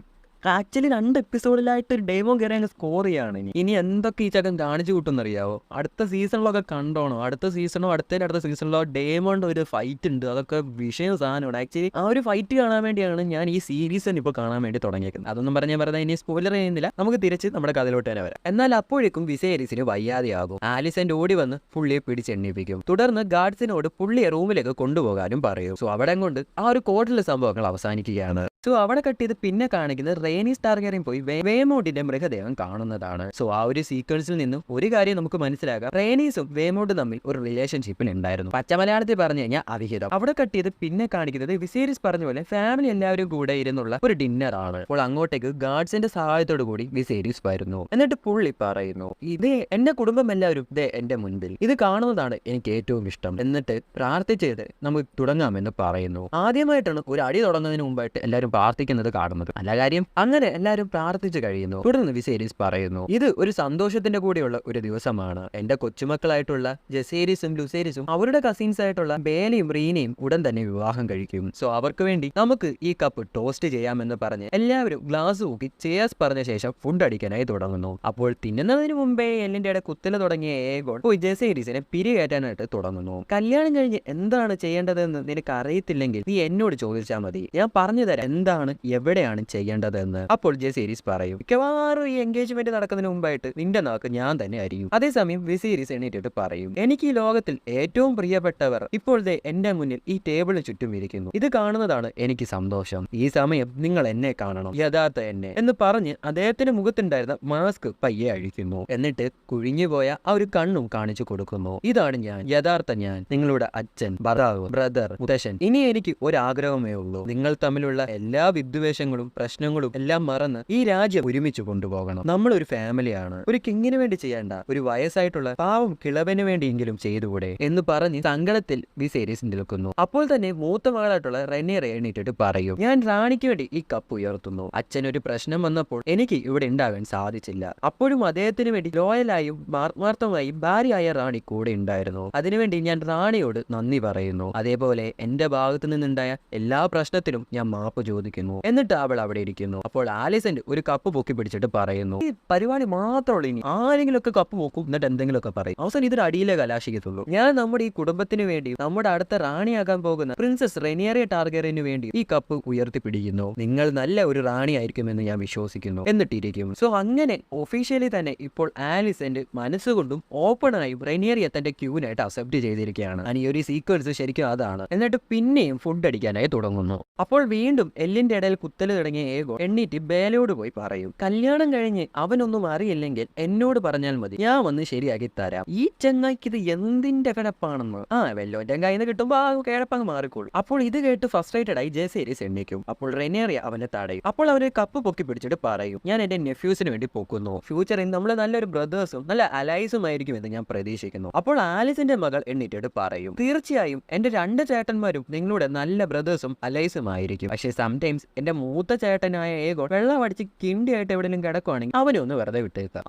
ആക്ച്വലി 2 എപ്പിസോഡിലായിട്ട് ഡേമോൻ കയറി അങ്ങ് സ്കോർ ചെയ്യാണ്. ഇനി എന്തൊക്കെ ഈ ചക്കൻ കാണിച്ചു കൂട്ടുന്നറിയാവോ? അടുത്ത സീസണിലൊക്കെ കണ്ടോണോ? അടുത്ത സീസണോ അടുത്ത സീസണിലോ ഡേമോണ്ട് ഒരു ഫൈറ്റ് ഉണ്ട്. അതൊക്കെ വിഷയം സാധനമാണ്. ആക്ച്വലി ആ ഒരു ഫൈറ്റ് കാണാൻ വേണ്ടിയാണ് ഞാൻ ഈ സീരീസ് തന്നെ ഇപ്പോൾ കാണാൻ വേണ്ടി തുടങ്ങിയേക്കുന്നത്. അതൊന്നും പറഞ്ഞാൽ ഇനി സ്പോയിലർ ചെയ്യുന്നില്ല. നമുക്ക് തിരിച്ച് നമ്മുടെ കഥയിലോട്ട് തന്നെ വരാം. എന്നാൽ അപ്പോഴേക്കും വിസേരിസിന് വയ്യാതെയാകും. ആലിസന്റ് ഓടി വന്ന് പുള്ളിയെ പിടിച്ചെണ്ണിപ്പിക്കും. തുടർന്ന് ഗാർഡ്സിനോട് പുള്ളിയെ റൂമിലേക്ക് കൊണ്ടുപോകാനും പറയും. സോ അവിടെ കൊണ്ട് ആ ഒരു കോർട്ടിലെ സംഭവങ്ങൾ അവസാനിക്കുകയാണ്. സോ അവിടെ കട്ട് ചെയ്ത് പിന്നെ കാണിക്കുന്നത് റേനീസ് ടാർഗറിൻ പോയി വേമോണ്ടിന്റെ മൃതദേഹം കാണുന്നതാണ്. സോ ആ ഒരു സീക്വൻസിൽ നിന്നും ഒരു കാര്യം നമുക്ക് മനസ്സിലാക്കാം, റേനീസും വേമോണ്ടും തമ്മിൽ ഒരു റിലേഷൻഷിപ്പിൽ ഉണ്ടായിരുന്നു. പച്ചമലയാളത്തിൽ പറഞ്ഞു കഴിഞ്ഞാൽ അവിഹിതം. അവിടെ കട്ട് ചെയ്ത് പിന്നെ കാണിക്കുന്നത് വിസേരിസ് പറഞ്ഞ പോലെ ഫാമിലി എല്ലാവരും കൂടെ ഇരുന്നുള്ള ഒരു ഡിന്നർ ആണ്. അപ്പോൾ അങ്ങോട്ടേക്ക് ഗാർഡ്സിന്റെ സഹായത്തോടു കൂടി വിസേരിസ് വരുന്നു. എന്നിട്ട് പുള്ളി പറയുന്നു, ഇതേ എന്റെ കുടുംബം എല്ലാവരും ഇതേ എന്റെ മുൻപിൽ, ഇത് കാണുന്നതാണ് എനിക്ക് ഏറ്റവും ഇഷ്ടം. എന്നിട്ട് പ്രാർത്ഥിച്ചത് നമുക്ക് തുടങ്ങാമെന്ന് പറയുന്നു. ആദ്യമായിട്ടാണ് ഒരു അടി തുടങ്ങുന്നതിന് മുമ്പായിട്ട് എല്ലാവരും പ്രാർത്ഥിക്കുന്നത് കാണുന്നത്. അല്ല കാര്യം അങ്ങനെ എല്ലാവരും പ്രാർത്ഥിച്ചു കഴിയുന്നു. തുടർന്ന് വിസേരിസ് പറയുന്നു, ഇത് ഒരു സന്തോഷത്തിന്റെ കൂടെയുള്ള ഒരു ദിവസമാണ്. എന്റെ കൊച്ചുമക്കളായിട്ടുള്ള ജസേരിസും ലുസേരിസും അവരുടെ കസിൻസ് ആയിട്ടുള്ള ബേലയും റീനയും ഉടൻ തന്നെ വിവാഹം കഴിക്കും. സോ അവർക്ക് വേണ്ടി നമുക്ക് ഈ കപ്പ് ടോസ്റ്റ് ചെയ്യാമെന്ന് പറഞ്ഞ് എല്ലാവരും ഗ്ലാസ് ഊക്കി ചേസ് പറഞ്ഞ ശേഷം ഫുഡ് അടിക്കാനായി തുടങ്ങുന്നു. അപ്പോൾ തിന്നുന്നതിന് മുമ്പേ എല്ലിന്റെ ഇടയിൽ കുത്തല തുടങ്ങിയ ഏഗോൺ പോയി ജസേരിസിനെ പിരികേറ്റാനായിട്ട് തുടങ്ങുന്നു. കല്യാണം കഴിഞ്ഞ് എന്താണ് ചെയ്യേണ്ടതെന്ന് നിനക്ക് അറിയത്തില്ലെങ്കിൽ നീ എന്നോട് ചോദിച്ചാൽ മതി, ഞാൻ പറഞ്ഞു തരാം എന്താണ് എവിടെയാണ് ചെയ്യേണ്ടതെന്ന്. അപ്പോൾ ജസേരിസ് പറയും, മിക്കവാറും ഈ എൻഗേജ്മെന്റ് നടക്കുന്നതിന് മുമ്പായിട്ട് നിന്റെ നാക്ക് ഞാൻ തന്നെ അറിയും. അതേസമയം വിസേരിസ് എണീറ്റിട്ട് പറയും, എനിക്ക് ഈ ലോകത്തിൽ ഏറ്റവും പ്രിയപ്പെട്ടവർ ഇപ്പോഴത്തെ എന്റെ മുന്നിൽ ഈ ടേബിളിന് ചുറ്റും ഇരിക്കുന്നു. ഇത് കാണുന്നതാണ് എനിക്ക് സന്തോഷം. ഈ സമയം നിങ്ങൾ എന്നെ കാണണം, യഥാർത്ഥ എന്നെ എന്ന് പറഞ്ഞ് അദ്ദേഹത്തിന്റെ മുഖത്തുണ്ടായിരുന്ന മാസ്ക് പയ്യെ അഴിക്കുന്നു. എന്നിട്ട് കുഴിഞ്ഞുപോയ ആ ഒരു കണ്ണും കാണിച്ചു കൊടുക്കുന്നു. ഇതാണ് ഞാൻ, യഥാർത്ഥ ഞാൻ, നിങ്ങളുടെ അച്ഛൻ, ഭർത്താവ്, ബ്രദർ, മുത്തശ്ശൻ. ഇനി എനിക്ക് ഒരാഗ്രഹമേ ഉള്ളൂ, നിങ്ങൾ തമ്മിലുള്ള എല്ലാ വിദ്വേഷങ്ങളും പ്രശ്നങ്ങളും എല്ലാം മറന്ന് ഈ രാജ്യം ഒരുമിച്ച് കൊണ്ടുപോകണം. നമ്മളൊരു ഫാമിലിയാണ്. ഒരു കിങ്ങിന് വേണ്ടി ചെയ്യേണ്ട ഒരു വയസ്സായിട്ടുള്ള പാവം കിളവന് വേണ്ടിയെങ്കിലും ചെയ്തുകൂടെ എന്ന് പറഞ്ഞ് സങ്കടത്തിൽ വിസേരിസ് നിൽക്കുന്നു. അപ്പോൾ തന്നെ മൂത്ത മകളായിട്ടുള്ള റെനേറെ എണീറ്റിട്ട് പറയും, ഞാൻ റാണിക്ക് വേണ്ടി ഈ കപ്പ് ഉയർത്തുന്നു. അച്ഛനൊരു പ്രശ്നം വന്നപ്പോൾ എനിക്ക് ഇവിടെ ഉണ്ടാകാൻ സാധിച്ചില്ല. അപ്പോഴും അദ്ദേഹത്തിന് വേണ്ടി ലോയലായും ആത്മാർത്ഥമായും ഭാര്യയായ റാണി കൂടെ ഉണ്ടായിരുന്നു. അതിനുവേണ്ടി ഞാൻ റാണിയോട് നന്ദി പറയുന്നു. അതേപോലെ എന്റെ ഭാഗത്തു നിന്നുണ്ടായ എല്ലാ പ്രശ്നത്തിലും ഞാൻ മാപ്പ് ചോദിക്കുന്നു. എന്നിട്ട് അവൾ അവിടെ ഇരിക്കുന്നു. അപ്പോൾ ആലിസന്റ് ഒരു കപ്പ് പൊക്കി പിടിച്ചിട്ട് പറയുന്നു, ഈ പരിപാടി മാത്രമുള്ള ഇനി ആരെങ്കിലും ഒക്കെ കപ്പ് പൊക്കും എന്നിട്ട് എന്തെങ്കിലുമൊക്കെ പറയും. അവസാനം ഇതൊരു അടിയിലെ കലാശിക്കത്തുള്ളൂ. ഞാൻ നമ്മുടെ ഈ കുടുംബത്തിന് വേണ്ടി നമ്മുടെ അടുത്ത റാണിയാകാൻ പോകുന്ന പ്രിൻസസ് റെനിയറെ ടാർഗറിന് വേണ്ടി ഈ കപ്പ് ഉയർത്തിപ്പിടിക്കുന്നു. നിങ്ങൾ നല്ല ഒരു റാണി ആയിരിക്കുമെന്ന് ഞാൻ വിശ്വസിക്കുന്നു എന്നിട്ടിരിക്കും. സോ അങ്ങനെ ഒഫീഷ്യലി തന്നെ ഇപ്പോൾ ആലിസന്റ് മനസ്സുകൊണ്ടും ഓപ്പണായും റെനിയറിയെ തന്റെ ക്യൂനായിട്ട് അക്സെപ്റ്റ് ചെയ്തിരിക്കുകയാണ്. ഈ ഒരു സീക്വൻസ് ശരിക്കും അതാണ്. എന്നിട്ട് പിന്നെയും ഫുഡ് അടിക്കാനായി തുടങ്ങുന്നു. അപ്പോൾ വീണ്ടും എല്ലിന്റെ ഇടയിൽ കുത്തല് തുടങ്ങിയ ഏഗോ എണ്ണീറ്റ് ബേലയോട് പോയി പറയും, കല്യാണം കഴിഞ്ഞ് അവനൊന്നും അറിയില്ലെങ്കിൽ എന്നോട് പറഞ്ഞാൽ മതി, ഞാൻ വന്ന് ശരിയാക്കി തരാം. ഈ ചെങ്ങായിക്ക് ഇത് എന്തിന്റെ കിടപ്പാണെന്ന്. വെല്ലോന്റെ കയ്യിൽ നിന്ന് കിട്ടുമ്പോ ആ കിഴപ്പങ്ങ് മാറിക്കോളും. അപ്പോൾ ഇത് കേട്ട് ഫ്രസ്ട്രേറ്റഡ് ആയി ജെസേരിസ് എണ്ണീക്കും. അപ്പോൾ റെനേറിയ അവനെ തടയും. അപ്പോൾ അവന് കപ്പ് പൊക്കി പിടിച്ചിട്ട് പറയും, ഞാൻ എന്റെ നെഫ്യൂസിന് വേണ്ടി പൊക്കുന്നു. ഫ്യൂച്ചറിൽ നമ്മൾ നല്ലൊരു ബ്രദേഴ്സും നല്ല അലൈസും ആയിരിക്കും എന്ന് ഞാൻ പ്രതീക്ഷിക്കുന്നു. അപ്പോൾ ആലിസിന്റെ മകൾ എണ്ണീറ്റിട്ട് പറയും, തീർച്ചയായും എന്റെ 2 ചേട്ടന്മാരും നിങ്ങളുടെ നല്ല ബ്രദേഴ്സും അലൈസും ആയിരിക്കും. പക്ഷേ സംടൈംസ് എന്റെ മൂത്ത ചേട്ടനായ ഏഗോൺ വെള്ളം അടിച്ച് കിണ്ടിയായിട്ട് എവിടെയെങ്കിലും കിടക്കുവാണെങ്കിൽ അവനെ ഒന്ന് വെറുതെ വിട്ടേക്കാം.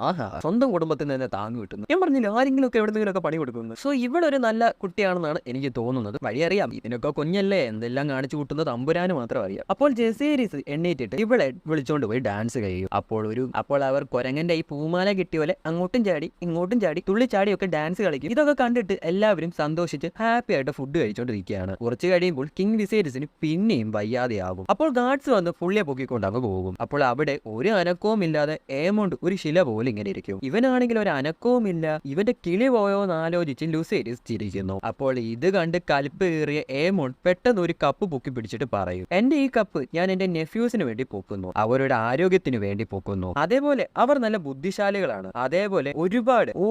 സ്വന്തം കുടുംബത്തിൽ നിന്ന് താങ്ങ് കിട്ടുന്നു. ഞാൻ പറഞ്ഞില്ല, ആരെങ്കിലും ഒക്കെ എവിടെയെങ്കിലുമൊക്കെ പണി കൊടുക്കുന്നു. സോ ഇവളൊരു നല്ല കുട്ടിയാണെന്നാണ് എനിക്ക് തോന്നുന്നത്. വഴി അറിയാം, ഇതിനൊക്കെ കുഞ്ഞല്ലേ, എന്തെല്ലാം കാണിച്ചു കൂട്ടുന്നത് തമ്പുരാന് മാത്രം അറിയാം. അപ്പോൾ ജെസേരിസ് എണ്ണീറ്റിട്ട് ഇവളെ വിളിച്ചോണ്ട് പോയി ഡാൻസ് കഴിയും. അപ്പോൾ അവർ കൊരങ്ങന്റെ ഈ പൂമാല കിട്ടിയ പോലെ അങ്ങോട്ടും ചാടി ഇങ്ങോട്ടും ചാടി തുള്ളിച്ചാടിയൊക്കെ ഡാൻസ് കളിക്കും. ഇതൊക്കെ കണ്ടിട്ട് എല്ലാവരും സന്തോഷിച്ച് ഹാപ്പി ആയിട്ട് ഫുഡ് കഴിച്ചോണ്ടിരിക്കുകയാണ്. കുറച്ച് കഴിയുമ്പോൾ കിങ് വിസേരിസിന് പിന്നെയും വയ്യാതെയാകും. അപ്പോൾ ഗാർഡ്സ് വന്ന് പുള്ളിയെ പൊക്കിക്കൊണ്ട് അങ്ങ് പോകും. അപ്പോൾ അവിടെ ഒരു അനക്കവും ഇല്ലാതെ ഏമോണ്ട് ഒരു ശില പോലെ ഇങ്ങനെ ഇരിക്കും. ഇവനാണെങ്കിൽ ഒരു അനക്കവും ഇല്ല. ഇവന്റെ കിളി പോയോ എന്ന് ആലോചിച്ച് ലുസേരിസ് ചിരിക്കുന്നു. അപ്പോൾ ഇത് കണ്ട് കലിപ്പ് കയറിയ ഏമോണ്ട് പെട്ടെന്ന് ഒരു കപ്പ് പൊക്കി പിടിച്ചിട്ട് പറയും, എന്റെ ഈ കപ്പ് ഞാൻ എന്റെ നെഫ്യൂസിന് വേണ്ടി പൊക്കുന്നു, അവരുടെ ആരോഗ്യത്തിന് വേണ്ടി പൊക്കുന്നു. അതേപോലെ അവർ നല്ല ബുദ്ധിശാലികളാണ്, അതേപോലെ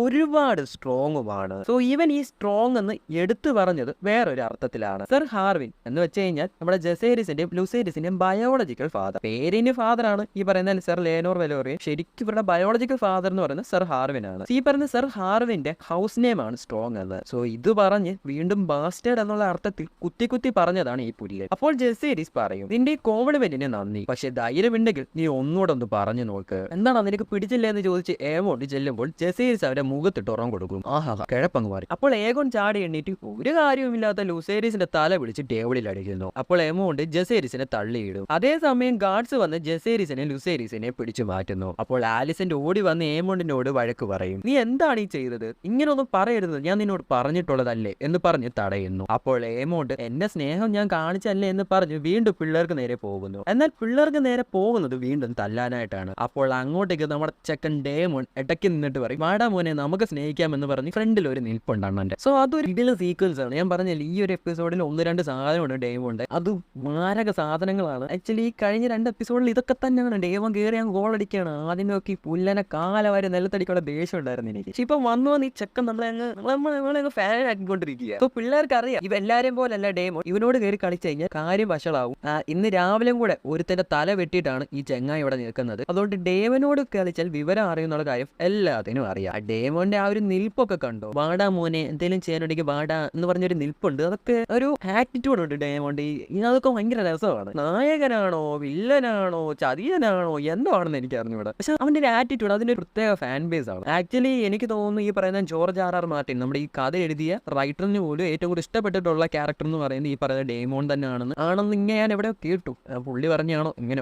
ഒരുപാട് സ്ട്രോങ്ങുമാണ്. സോ ഇവൻ ഈ സ്ട്രോങ് എന്ന് എടുത്തു പറഞ്ഞത് വേറൊരു അർത്ഥത്തിലാണ്. സർ ഹാർവിൻ എന്ന് വെച്ച് കഴിഞ്ഞാൽ നമ്മുടെ ജെസേരിസിന്റെയും ലുസേരിസിന്റെയും ബയോളജിക്കൽ ഫാദർ. പേരിന് ഫാദർ ആണ് ഈ പറയുന്ന സർ ലേനോർ വെലോറിയൻ. ശരിക്കും ഇവരുടെ ബയോളജിക്കൽ ഫാദർ എന്ന് പറയുന്നത് സർ ഹാർവിൻ ആണ്. ഈ പറയുന്ന സർ ഹാർവിന്റെ ഹൗസ് നെയിം ആണ് സ്ട്രോങ് എന്ന്. സോ ഇത് പറഞ്ഞ് വീണ്ടും ബാസ്റ്റേഡ് എന്നുള്ള അർത്ഥത്തിൽ കുത്തി പറഞ്ഞതാണ് ഈ പുലികൾ. അപ്പോൾ ജെസേരിസ് പറയും, നിന്റെ ഈ കോംപ്ലിമെന്റിന് നന്ദി, പക്ഷെ ധൈര്യമുണ്ടെങ്കിൽ നീ ഒന്നുകൂടെ ഒന്ന് പറഞ്ഞു നോക്ക്, എന്താണ് നിനക്ക് പിടിച്ചില്ല എന്ന് ചോദിച്ച് ഏമോണ്ട് ചെല്ലുമ്പോൾ ജെസേരിസ് അവരെ മുഖത്തിട്ട് ഉറം കൊടുക്കും. കിഴപ്പങ്ങ് മാറി. അപ്പോൾ ഏഗോൺ ചാടി എണ്ണീറ്റ് ഒരു കാര്യവുമില്ലാത്ത ലുസേരിസിന്റെ തല പിടിച്ച് ടേബിളിൽ അടിക്കുന്നു. അപ്പോൾ ഏമോണ്ട് ജെസേരിസിനെ തള്ളിയിടും. അതേസമയം ഗാർഡ്സ് വന്ന് ജെസേരിസിനെ ലുസേരിസിനെ പിടിച്ചു മാറ്റുന്നു. അപ്പോൾ ആലിസന്റെ ഓടി വന്ന് ഏമോണ്ടിനോട് വഴക്ക് പറയും, നീ എന്താണ് ഈ ചെയ്തത്, ഇങ്ങനൊന്നും പറയരുത്, ഞാൻ നിന്നോട് പറഞ്ഞിട്ടുള്ളതല്ലേ എന്ന് പറഞ്ഞ് തടയുന്നു. അപ്പോൾ ഏമോണ്ട് എന്റെ സ്നേഹം ഞാൻ കാണിച്ചല്ലേ എന്ന് പറഞ്ഞ് വീണ്ടും പിള്ളേർക്ക് നേരെ പോകുന്നു. എന്നാൽ പിള്ളേർക്ക് നേരെ പോകുന്നത് വീണ്ടും തല്ലാനായിട്ടാണ്. അപ്പോൾ അങ്ങോട്ടേക്ക് നമ്മുടെ ചെക്കൻ ഡേമോൺ ഇടയ്ക്ക് നിന്നിട്ട് പറയും, വാടാ മോനെ നമുക്ക് സ്നേഹിക്കാമെന്ന് പറഞ്ഞ് ഫ്രണ്ടിൽ ഒരു നിൽപ്പുണ്ടാണ് എന്റെ. സോ അതൊരു ഇതിലെ സീക്വൻസ് ആണ്. ഞാൻ പറഞ്ഞില്ല, ഈ ഒരു എപ്പിസോഡിൽ 1-2 സാധനമുണ്ട് ഡേമോണ്ട്, അത് മാരക സാധനങ്ങളാണ്. ആക്ച്വലി ഈ കഴിഞ്ഞ 2 എപ്പിസോഡിൽ ഇതൊക്കെ തന്നെയാണ്. ഡേമോൺ കയറി ഞാൻ ഗോൾ അടിക്കുകയാണ്. ആദ്യം നോക്കി പുല്ലനെ കാലവരെ നിലത്തടിക്കുള്ള ദേഷ്യം ഉണ്ടായിരുന്നു എനിക്ക്. പക്ഷെ ഇപ്പൊ വന്നു ഈ ചെക്കൻ നമ്മളെ ഫാൻ ആക്കിക്കൊണ്ടിരിക്കുക. അപ്പൊ പിള്ളേർക്ക് അറിയാം ഇവ എല്ലാരെയും പോലല്ല ഡേമോൺ. ഇവനോട് കയറി കളിച്ചു കഴിഞ്ഞാൽ കാര്യം വഷളാവും. ഇന്ന് രാവിലെ കൂടെ ഒരുത്തന്റെ തല വെട്ടിയിട്ടാണ് ഈ ചെങ്ങായി ഇവിടെ നിൽക്കുന്നത്. അതുകൊണ്ട് ഡേമോനോട് കളിച്ചാൽ വിവരം അറിയുന്നുള്ള കാര്യം എല്ലാത്തിനും അറിയാം. ഡേമോന്റെ ആ ഒരു നിൽപ്പൊക്കെ കണ്ടോ, വാടാ മോനെ എന്തെങ്കിലും ചെയ്യാനുണ്ടെങ്കിൽ വാടാ എന്ന് പറഞ്ഞൊരു നിൽപ്പുണ്ട്. അതൊക്കെ ഒരു ആറ്റിറ്റ്യൂഡ് ഉണ്ട് ഡേമോണ്ട്. അതൊക്കെ ഭയങ്കര രസമാണ്. നായകനാണോ വില്ലനാണോ ചതിയനാണോ എന്തോ ആണെന്ന് എനിക്ക് അറിഞ്ഞൂടാ. പക്ഷെ അവന്റെ ഒരു ആറ്റിറ്റ്യൂഡ്, അതിന്റെ ഒരു പ്രത്യേക ഫാൻ ബേസ് ആണ്. ആക്ച്വലി എനിക്ക് തോന്നുന്നു ഈ പറയുന്ന ജോർജ് R.R. മാർട്ടിൻ നമ്മുടെ ഈ കഥ എഴുതിയ റൈറ്ററിന് പോലും ഏറ്റവും കൂടുതൽ ഇഷ്ടപ്പെട്ടിട്ടുള്ള ക്യാരക്ടർ എന്ന് പറയുന്നത് ഈ പറയുന്ന ഡേമോൺ തന്നെയാണെന്ന് ഇങ്ങനെ ഞാൻ എവിടെ കേട്ടു. പുള്ളി പറഞ്ഞാണോ ഇങ്ങനെ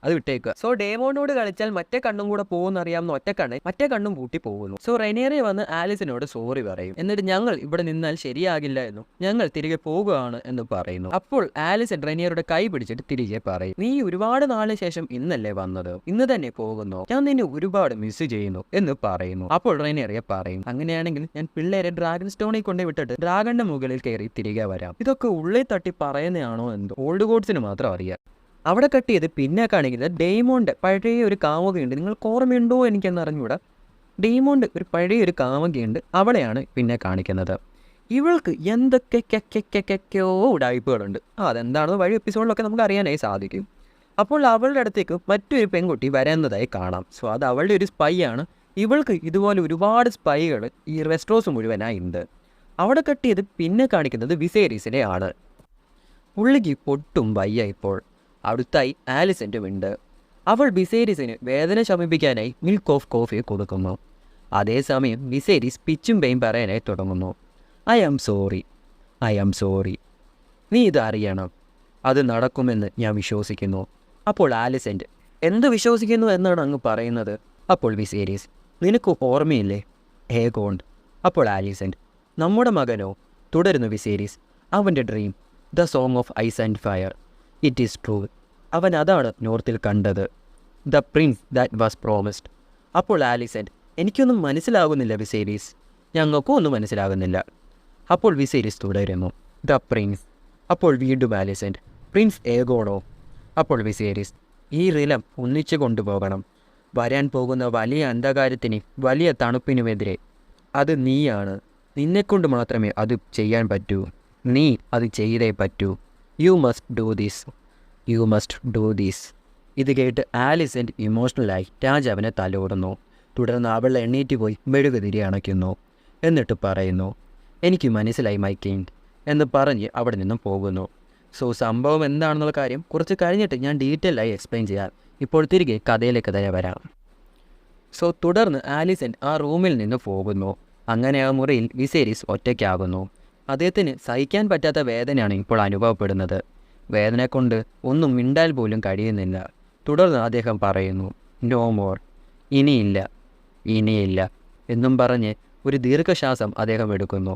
അത് വിട്ടേക്കുക. സോ ഡേമോനോട് കളിച്ചാൽ മറ്റേ കണ്ണും കൂടെ പോകുന്ന അറിയാവുന്ന മറ്റേ കണ്ണും പൂട്ടി പോകുന്നു. സോ റെനേറിയ വന്ന് ആലിസിനോട് സോറി പറയും. എന്നിട്ട് ഞങ്ങൾ ഇവിടെ നിന്നാൽ ശരിയാകില്ല എന്നും ഞങ്ങൾ തിരികെ പോകുകയാണ് എന്ന് പറയുന്നു. അപ്പോൾ ആലിസൺ റെനേറിയുടെ കൈ പിടിച്ചിട്ട് തിരികെ പറയും, നീ ഒരുപാട് നാളിന് ശേഷം ഇന്നല്ലേ വന്നത്, ഇന്ന് തന്നെ പോകുന്നു, ഞാൻ നിന്നെ ഒരുപാട് മിസ് ചെയ്യുന്നു എന്ന് പറയുന്നു. അപ്പോൾ റെനേറിയ പറയും, അങ്ങനെയാണെങ്കിൽ ഞാൻ പിള്ളേരെ ഡ്രാഗൺ സ്റ്റോണിൽ കൊണ്ടേ വിട്ടിട്ട് ഡ്രാഗന്റെ മുകളിൽ കയറി തിരികെ വരാം. ഇതൊക്കെ ഉള്ളിൽ തട്ടി പറയുന്നതാണോ എന്തോ ഓൾഡ് ഗോഡ്സിന് മാത്രം അറിയാം. അവിടെ കട്ട് ചെയ്ത് പിന്നെ കാണിക്കുന്നത് ഡെയ്മോണ്ട് പഴയ ഒരു കാമുകയുണ്ട്. നിങ്ങൾക്ക് ഓർമ്മയുണ്ടോ എനിക്കെന്ന് അറിഞ്ഞൂടാ. ഡെയ്മോണ്ട് ഒരു പഴയ ഒരു കാമുകയുണ്ട്, അവളെയാണ് പിന്നെ കാണിക്കുന്നത്. ഇവൾക്ക് എന്തൊക്കെയോ ഉടായ്പകളുണ്ട്. അതെന്താണെന്ന് വഴി എപ്പിസോഡിലൊക്കെ നമുക്ക് അറിയാനായി സാധിക്കും. അപ്പോൾ അവളുടെ അടുത്തേക്ക് മറ്റൊരു പെൺകുട്ടി വരുന്നതായി കാണാം. സോ അത് അവളുടെ ഒരു സ്പൈ ആണ്. ഇവൾക്ക് ഇതുപോലെ ഒരുപാട് സ്പൈകൾ ഈ വെസ്റ്റ്രോസ് മുഴുവനായി ഉണ്ട്. അവിടെ കട്ട് ചെയ്ത് പിന്നെ കാണിക്കുന്നത് വിസേരീസിനെ ആണ്. പുള്ളിക്ക് പൊട്ടും വയ്യ. ഇപ്പോൾ അടുത്തായി ആലിസൻ്റും ഉണ്ട്. അവൾ വിസേരീസിന് വേദന ശമിപ്പിക്കാനായി മിൽക്ക് ഓഫ് കോഫി കൊടുക്കുന്നു. അതേസമയം വിസേരീസ് പിച്ചും പെയും പറയാനായി തുടങ്ങുന്നു. ഐ ആം സോറി, നീ ഇത് അറിയണം, അത് നടക്കുമെന്ന് ഞാൻ വിശ്വസിക്കുന്നു. അപ്പോൾ ആലിസൻ്റ്, എന്ത് വിശ്വസിക്കുന്നു എന്നാണ് അങ്ങ് പറയുന്നത്? അപ്പോൾ വിസേരീസ്, നിനക്ക് ഓർമ്മയില്ലേ ഏഗോൺ? അപ്പോൾ ആലിസൻ്റ്, നമ്മുടെ മകനോ? തുടരുന്നു വിസേരീസ്, അവൻ്റെ dream, the song of ice and fire, it is true. അവൻ അതാണ് നോർത്തിൽ കണ്ടത്, the prince that was promised. അപ്പോൾ ആലിസൻ്റ്, എനിക്കൊന്നും മനസ്സിലാകുന്നില്ല വിസേരീസ്, ഞങ്ങൾക്കും ഒന്നും മനസ്സിലാകുന്നില്ല. അപ്പോൾ വിസേരീസ് തുടരുന്നു, ദ പ്രിൻസ്. അപ്പോൾ വീണ്ടും ആലിസൻ്റ്, പ്രിൻസ് ഏഗോണോ? അപ്പോൾ വിസേരീസ്, ഈ റിലം ഒന്നിച്ചു കൊണ്ടുപോകണം. വരാൻ പോകുന്ന വലിയ അന്ധകാരത്തിന്, വലിയ തണുപ്പിനുമെതിരെ. അത് നീയാണ്. നിന്നെക്കൊണ്ട് മാത്രമേ അത് ചെയ്യാൻ പറ്റൂ. നീ അത് ചെയ്തേ പറ്റൂ. You must do this. You must do this. ഇത് കേട്ട് ആലിസെൻ്റ് ഇമോഷണലായി രാജാവിനെ തലോടുന്നു. തുടർന്ന് അവൾ എണ്ണീറ്റ് പോയി മെഴുകുതിരി അണയ്ക്കുന്നു. എന്നിട്ട് പറയുന്നു, എനിക്ക് മനസ്സിലായി മൈ കിങ് എന്ന് പറഞ്ഞ് അവിടെ നിന്നും പോകുന്നു. സോ സംഭവം എന്താണെന്നുള്ള കാര്യം കുറച്ച് കഴിഞ്ഞിട്ട് ഞാൻ ഡീറ്റെയിൽ ആയി എക്സ്പ്ലെയിൻ ചെയ്യാം. ഇപ്പോൾ തിരികെ കഥയിലേക്ക് തന്നെ വരാം. സോ തുടർന്ന് ആലിസെൻ്റ് ആ റൂമിൽ നിന്ന് പോകുന്നു. അങ്ങനെ ആ മുറിയിൽ വിസേരിസ് ഒറ്റയ്ക്കാകുന്നു. അദ്ദേഹത്തിന് സഹിക്കാൻ പറ്റാത്ത വേദനയാണ് ഇപ്പോൾ അനുഭവപ്പെടുന്നത്. വേദന കൊണ്ട് ഒന്നും മിണ്ടാൽ പോലും കഴിയുന്നില്ല. തുടർന്ന് അദ്ദേഹം പറയുന്നു, നോ മോർ, ഇനിയില്ല, ഇനിയില്ല എന്നും പറഞ്ഞ് ഒരു ദീർഘശ്വാസം അദ്ദേഹം എടുക്കുന്നു.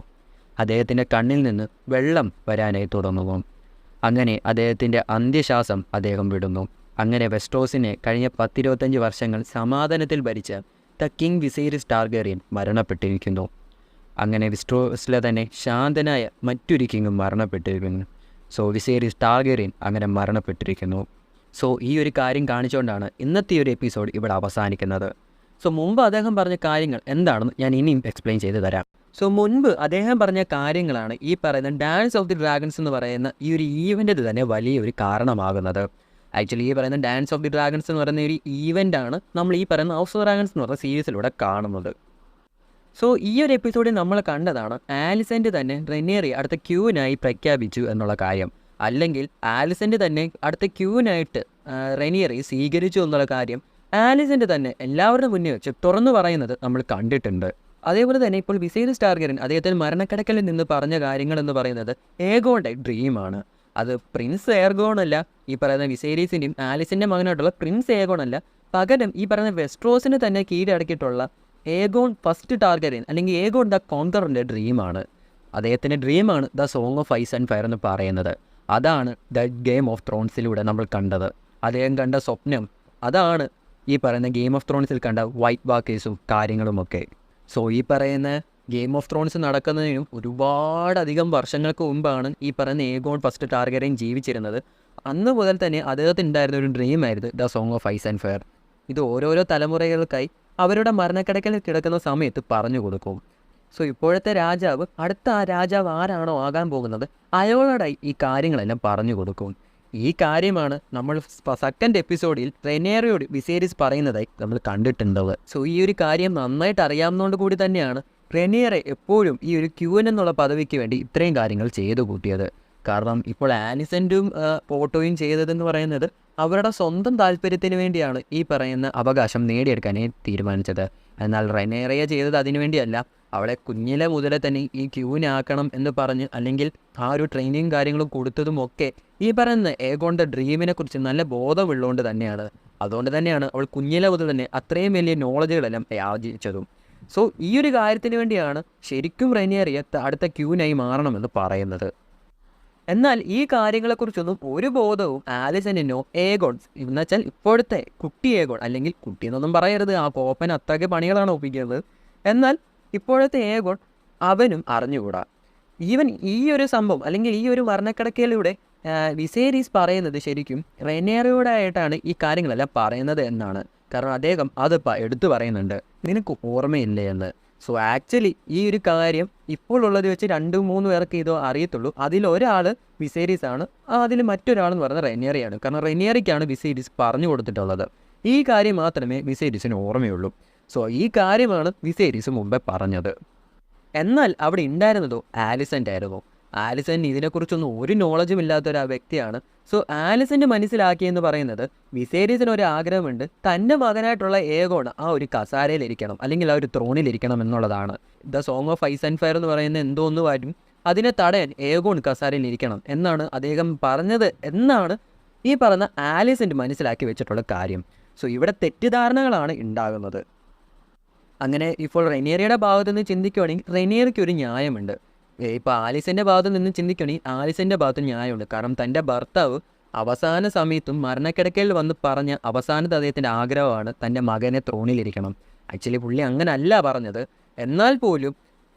അദ്ദേഹത്തിൻ്റെ കണ്ണിൽ നിന്ന് വെള്ളം വരാനായി തുടങ്ങുന്നു. അങ്ങനെ അദ്ദേഹത്തിൻ്റെ അന്ത്യശ്വാസം അദ്ദേഹം വിടുന്നു. അങ്ങനെ വെസ്റ്റ്രോസിനെ കഴിഞ്ഞ 10-25 വർഷങ്ങൾ സമാധാനത്തിൽ ഭരിച്ച ദ കിങ് വിസേരിസ് ടാർഗേറിയൻ മരണപ്പെട്ടിരിക്കുന്നു. അങ്ങനെ വെസ്റ്റ്രോസിലെ തന്നെ ശാന്തനായ മറ്റൊരു കിങ്ങും മരണപ്പെട്ടിരിക്കുന്നു. സോ വിസേരിസ് ടാർഗേറിയൻ അങ്ങനെ മരണപ്പെട്ടിരിക്കുന്നു. സോ ഈ ഒരു കാര്യം കാണിച്ചുകൊണ്ടാണ് ഇന്നത്തെ ഒരു എപ്പിസോഡ് ഇവിടെ അവസാനിക്കുന്നത്. സോ മുമ്പ് അദ്ദേഹം പറഞ്ഞ കാര്യങ്ങൾ എന്താണെന്ന് ഞാൻ ഇനിയും എക്സ്പ്ലെയിൻ ചെയ്ത് തരാം. സോ മുൻപ് അദ്ദേഹം പറഞ്ഞ കാര്യങ്ങളാണ് ഈ പറയുന്ന ഡാൻസ് ഓഫ് ദി ഡ്രാഗൺസ് എന്ന് പറയുന്ന ഈ ഒരു ഈവൻ്റ് തന്നെ വലിയൊരു കാരണമാകുന്നത്. ആക്ച്വലി ഈ പറയുന്ന ഡാൻസ് ഓഫ് ദി ഡ്രാഗൺസ് എന്ന് പറയുന്ന ഒരു ഈവൻ്റാണ് നമ്മൾ ഈ പറയുന്ന ഹൗസ് ഓഫ് ഡ്രാഗൺസ് എന്ന് പറയുന്ന സീരീസിലൂടെ കാണുന്നത്. സോ ഈ ഒരു എപ്പിസോഡിൽ നമ്മൾ കണ്ടതാണ് ആലിസെൻ്റ് തന്നെ റെനേറിയെ അടുത്ത ക്യൂവിനായി പ്രഖ്യാപിച്ചു എന്നുള്ള കാര്യം. അല്ലെങ്കിൽ ആലിസെൻ്റ് തന്നെ അടുത്ത ക്യൂവിനായിട്ട് റെനേറിയെ സ്വീകരിച്ചു എന്നുള്ള കാര്യം ആലിസെൻ്റ് തന്നെ എല്ലാവരുടെ മുന്നിൽ വെച്ച് തുറന്നു പറയുന്നത് നമ്മൾ കണ്ടിട്ടുണ്ട്. അതേപോലെ തന്നെ ഇപ്പോൾ വിസേരിസ് ടാർഗെറിയൻ അദ്ദേഹത്തിന് മരണക്കിടക്കലിൽ നിന്ന് പറഞ്ഞ കാര്യങ്ങൾ എന്ന് പറയുന്നത് ഏഗോണിൻ്റെ ഡ്രീമാണ്. അത് പ്രിൻസ് ഏർഗോൺ അല്ല, ഈ പറയുന്ന വിസേരീസിൻ്റെയും ആലിസിൻ്റെ മകനായിട്ടുള്ള പ്രിൻസ് ഏഗോൺ അല്ല, പകരം ഈ പറയുന്ന വെസ്ട്രോസിന് തന്നെ കീഴടക്കിയിട്ടുള്ള ഏഗോൺ ഫസ്റ്റ് ടാർഗെറിയൻ അല്ലെങ്കിൽ ഏഗോൺ ദ കോൺകറിൻ്റെ ഡ്രീമാണ്. അദ്ദേഹത്തിൻ്റെ ഡ്രീമാണ് the song of ice and fire എന്ന് പറയുന്നത്. അതാണ് ദ ഗെയിം ഓഫ് ത്രോൺസിലൂടെ നമ്മൾ കണ്ടത്. അദ്ദേഹം കണ്ട സ്വപ്നം അതാണ് ഈ പറയുന്ന ഗെയിം ഓഫ് ത്രോൺസിൽ കണ്ട വൈറ്റ് വാക്കേഴ്സും കാര്യങ്ങളുമൊക്കെ. സോ ഈ പറയുന്ന ഗെയിം ഓഫ് ത്രോൺസ് നടക്കുന്നതിനും ഒരുപാടധികം വർഷങ്ങൾക്ക് മുമ്പാണ് ഈ പറയുന്ന ഏഗോൺ ഫസ്റ്റ് ടാർഗെറിയൻ ജീവിച്ചിരുന്നത്. അന്ന് മുതൽ തന്നെ അദ്ദേഹത്തിന് ഉണ്ടായിരുന്ന ഒരു ഡ്രീമായിരുന്നു the song of ice and fire. ഇത് ഓരോരോ തലമുറകൾക്കായി അവരുടെ മരണക്കിടക്കലിൽ കിടക്കുന്ന സമയത്ത് പറഞ്ഞു കൊടുക്കും. സോ ഇപ്പോഴത്തെ രാജാവ് അടുത്ത ആ രാജാവ് ആരാണോ ആകാൻ പോകുന്നത് അയാളോടായി ഈ കാര്യങ്ങളെല്ലാം പറഞ്ഞു കൊടുക്കും. ഈ കാര്യമാണ് നമ്മൾ സെക്കൻഡ് എപ്പിസോഡിൽ റെനേറിയോട് വിസേരിസ് പറയുന്നതായി നമ്മൾ കണ്ടിട്ടുള്ളത്. സോ ഈ ഒരു കാര്യം നന്നായിട്ട് അറിയാവുന്നതുകൊണ്ട് കൂടി തന്നെയാണ് റെനേറെ എപ്പോഴും ഈ ഒരു ക്യൂൻ എന്നുള്ള പദവിക്ക് വേണ്ടി ഇത്രയും കാര്യങ്ങൾ ചെയ്തു കൂട്ടിയത്. കാരണം ഇപ്പോൾ ആലിസെൻ്റും പോട്ടോയും ചെയ്തതെന്ന് പറയുന്നത് അവരുടെ സ്വന്തം താല്പര്യത്തിന് വേണ്ടിയാണ് ഈ പറയുന്ന അവകാശം നേടിയെടുക്കാനേ തീരുമാനിച്ചത്. എന്നാൽ റെനേറയെ ചെയ്തത് അതിനു വേണ്ടിയല്ല. അവളെ കുഞ്ഞിലെ മുതലേ തന്നെ ഈ ക്യൂനാക്കണം എന്ന് പറഞ്ഞ് അല്ലെങ്കിൽ ആ ഒരു ട്രെയിനിങ് കാര്യങ്ങളും കൊടുത്തതുമൊക്കെ ഈ പറയുന്ന ഏഗോണിൻ്റെ ഡ്രീമിനെ കുറിച്ച് നല്ല ബോധമുള്ളതുകൊണ്ട് തന്നെയാണ്. അതുകൊണ്ട് തന്നെയാണ് അവൾ കുഞ്ഞിലെ മുതൽ തന്നെ അത്രയും വലിയ നോളജുകളെല്ലാം യാചിച്ചതും. സോ ഈ ഒരു കാര്യത്തിന് വേണ്ടിയാണ് ശരിക്കും റെനേറിയ അടുത്ത ക്യൂനായി മാറണമെന്ന് പറയുന്നത്. എന്നാൽ ഈ കാര്യങ്ങളെക്കുറിച്ചൊന്നും ഒരു ബോധവും ആലിസെൻ്റിനോ ഏഗോൺ എന്നുവെച്ചാൽ ഇപ്പോഴത്തെ കുട്ടി ഏഗോൺ, അല്ലെങ്കിൽ കുട്ടി എന്നൊന്നും പറയരുത്, ആ കോപ്പൻ അത്രയ്ക്ക് പണികളാണ് ഒപ്പിക്കുന്നത്. എന്നാൽ ഇപ്പോഴത്തെ ഏഗോൺ അവനും അറിഞ്ഞുകൂടാ. ഈവൻ ഈ ഒരു സംഭവം അല്ലെങ്കിൽ ഈ ഒരു മരണക്കിടക്കയിലൂടെ വിസേരീസ് പറയുന്നത് ശരിക്കും റെനേറിയോടായിട്ടാണ് ഈ കാര്യങ്ങളെല്ലാം പറയുന്നത് എന്നാണ്. കാരണം അദ്ദേഹം അത് എടുത്തു പറയുന്നുണ്ട്, നിനക്ക് ഓർമ്മയില്ലേ എന്ന്. സോ ആക്ച്വലി ഈ ഒരു കാര്യം ഇപ്പോൾ ഉള്ളത് വെച്ച് 2-3 പേർക്ക് ഇതോ അറിയത്തുള്ളൂ. അതിലൊരാൾ വിസേരീസ് ആണ്, അതിൽ മറ്റൊരാളെന്ന് പറയുന്നത് റെനേറിയാണ്. കാരണം റെനേറിക്കാണ് വിസേരീസ് പറഞ്ഞു കൊടുത്തിട്ടുള്ളത്. ഈ കാര്യം മാത്രമേ വിസേരീസിന് ഓർമ്മയുള്ളൂ. സോ ഈ കാര്യമാണ് വിസേരീസ് മുമ്പേ പറഞ്ഞത്. എന്നാൽ അവിടെ ഉണ്ടായിരുന്നതോ ആലിസെൻ്റ് ആയിരുന്നു. ആലിസെൻ്റ് ഇതിനെക്കുറിച്ചൊന്നും ഒരു നോളജും ഇല്ലാത്തൊരു വ്യക്തിയാണ്. സോ ആലിസെൻ്റ് മനസ്സിലാക്കിയെന്ന് പറയുന്നത് വിസേരീസിന് ഒരു ആഗ്രഹമുണ്ട്, തൻ്റെ മകനായിട്ടുള്ള ഏഗോൺ ആ ഒരു കസാരയിലിരിക്കണം അല്ലെങ്കിൽ ആ ഒരു ത്രോണിലിരിക്കണം എന്നുള്ളതാണ്. The song of ice and fire എന്ന് പറയുന്ന എന്തോന്ന് വരും, അതിനെ തടയാൻ ഏഗോൺ കസാരയിലിരിക്കണം എന്നാണ് അദ്ദേഹം പറഞ്ഞത് എന്നാണ് ഈ പറഞ്ഞ ആലിസെൻ്റ് മനസ്സിലാക്കി വെച്ചിട്ടുള്ള കാര്യം. സോ ഇവിടെ തെറ്റിദ്ധാരണകളാണ് ഉണ്ടാകുന്നത്. അങ്ങനെ ഇപ്പോൾ റെനേറിയുടെ ഭാഗത്തു നിന്ന് ചിന്തിക്കുകയാണെങ്കിൽ റെനേറിക്ക് ഒരു ന്യായമുണ്ട്. ഇപ്പോൾ ആലിസിൻ്റെ ഭാഗത്തു നിന്ന് ചിന്തിക്കുകയാണെങ്കിൽ ആലിസിൻ്റെ ഭാഗത്ത് ന്യായമുണ്ട്. കാരണം തൻ്റെ ഭർത്താവ് അവസാന സമയത്തും മരണക്കിടക്കയിൽ വന്ന് പറഞ്ഞ അവസാനത്തെ അദ്ദേഹത്തിൻ്റെ ആഗ്രഹമാണ് തൻ്റെ മകനെ ത്രോണിലിരിക്കണം. ആക്ച്വലി പുള്ളി അങ്ങനെ അല്ല പറഞ്ഞത്, എന്നാൽ പോലും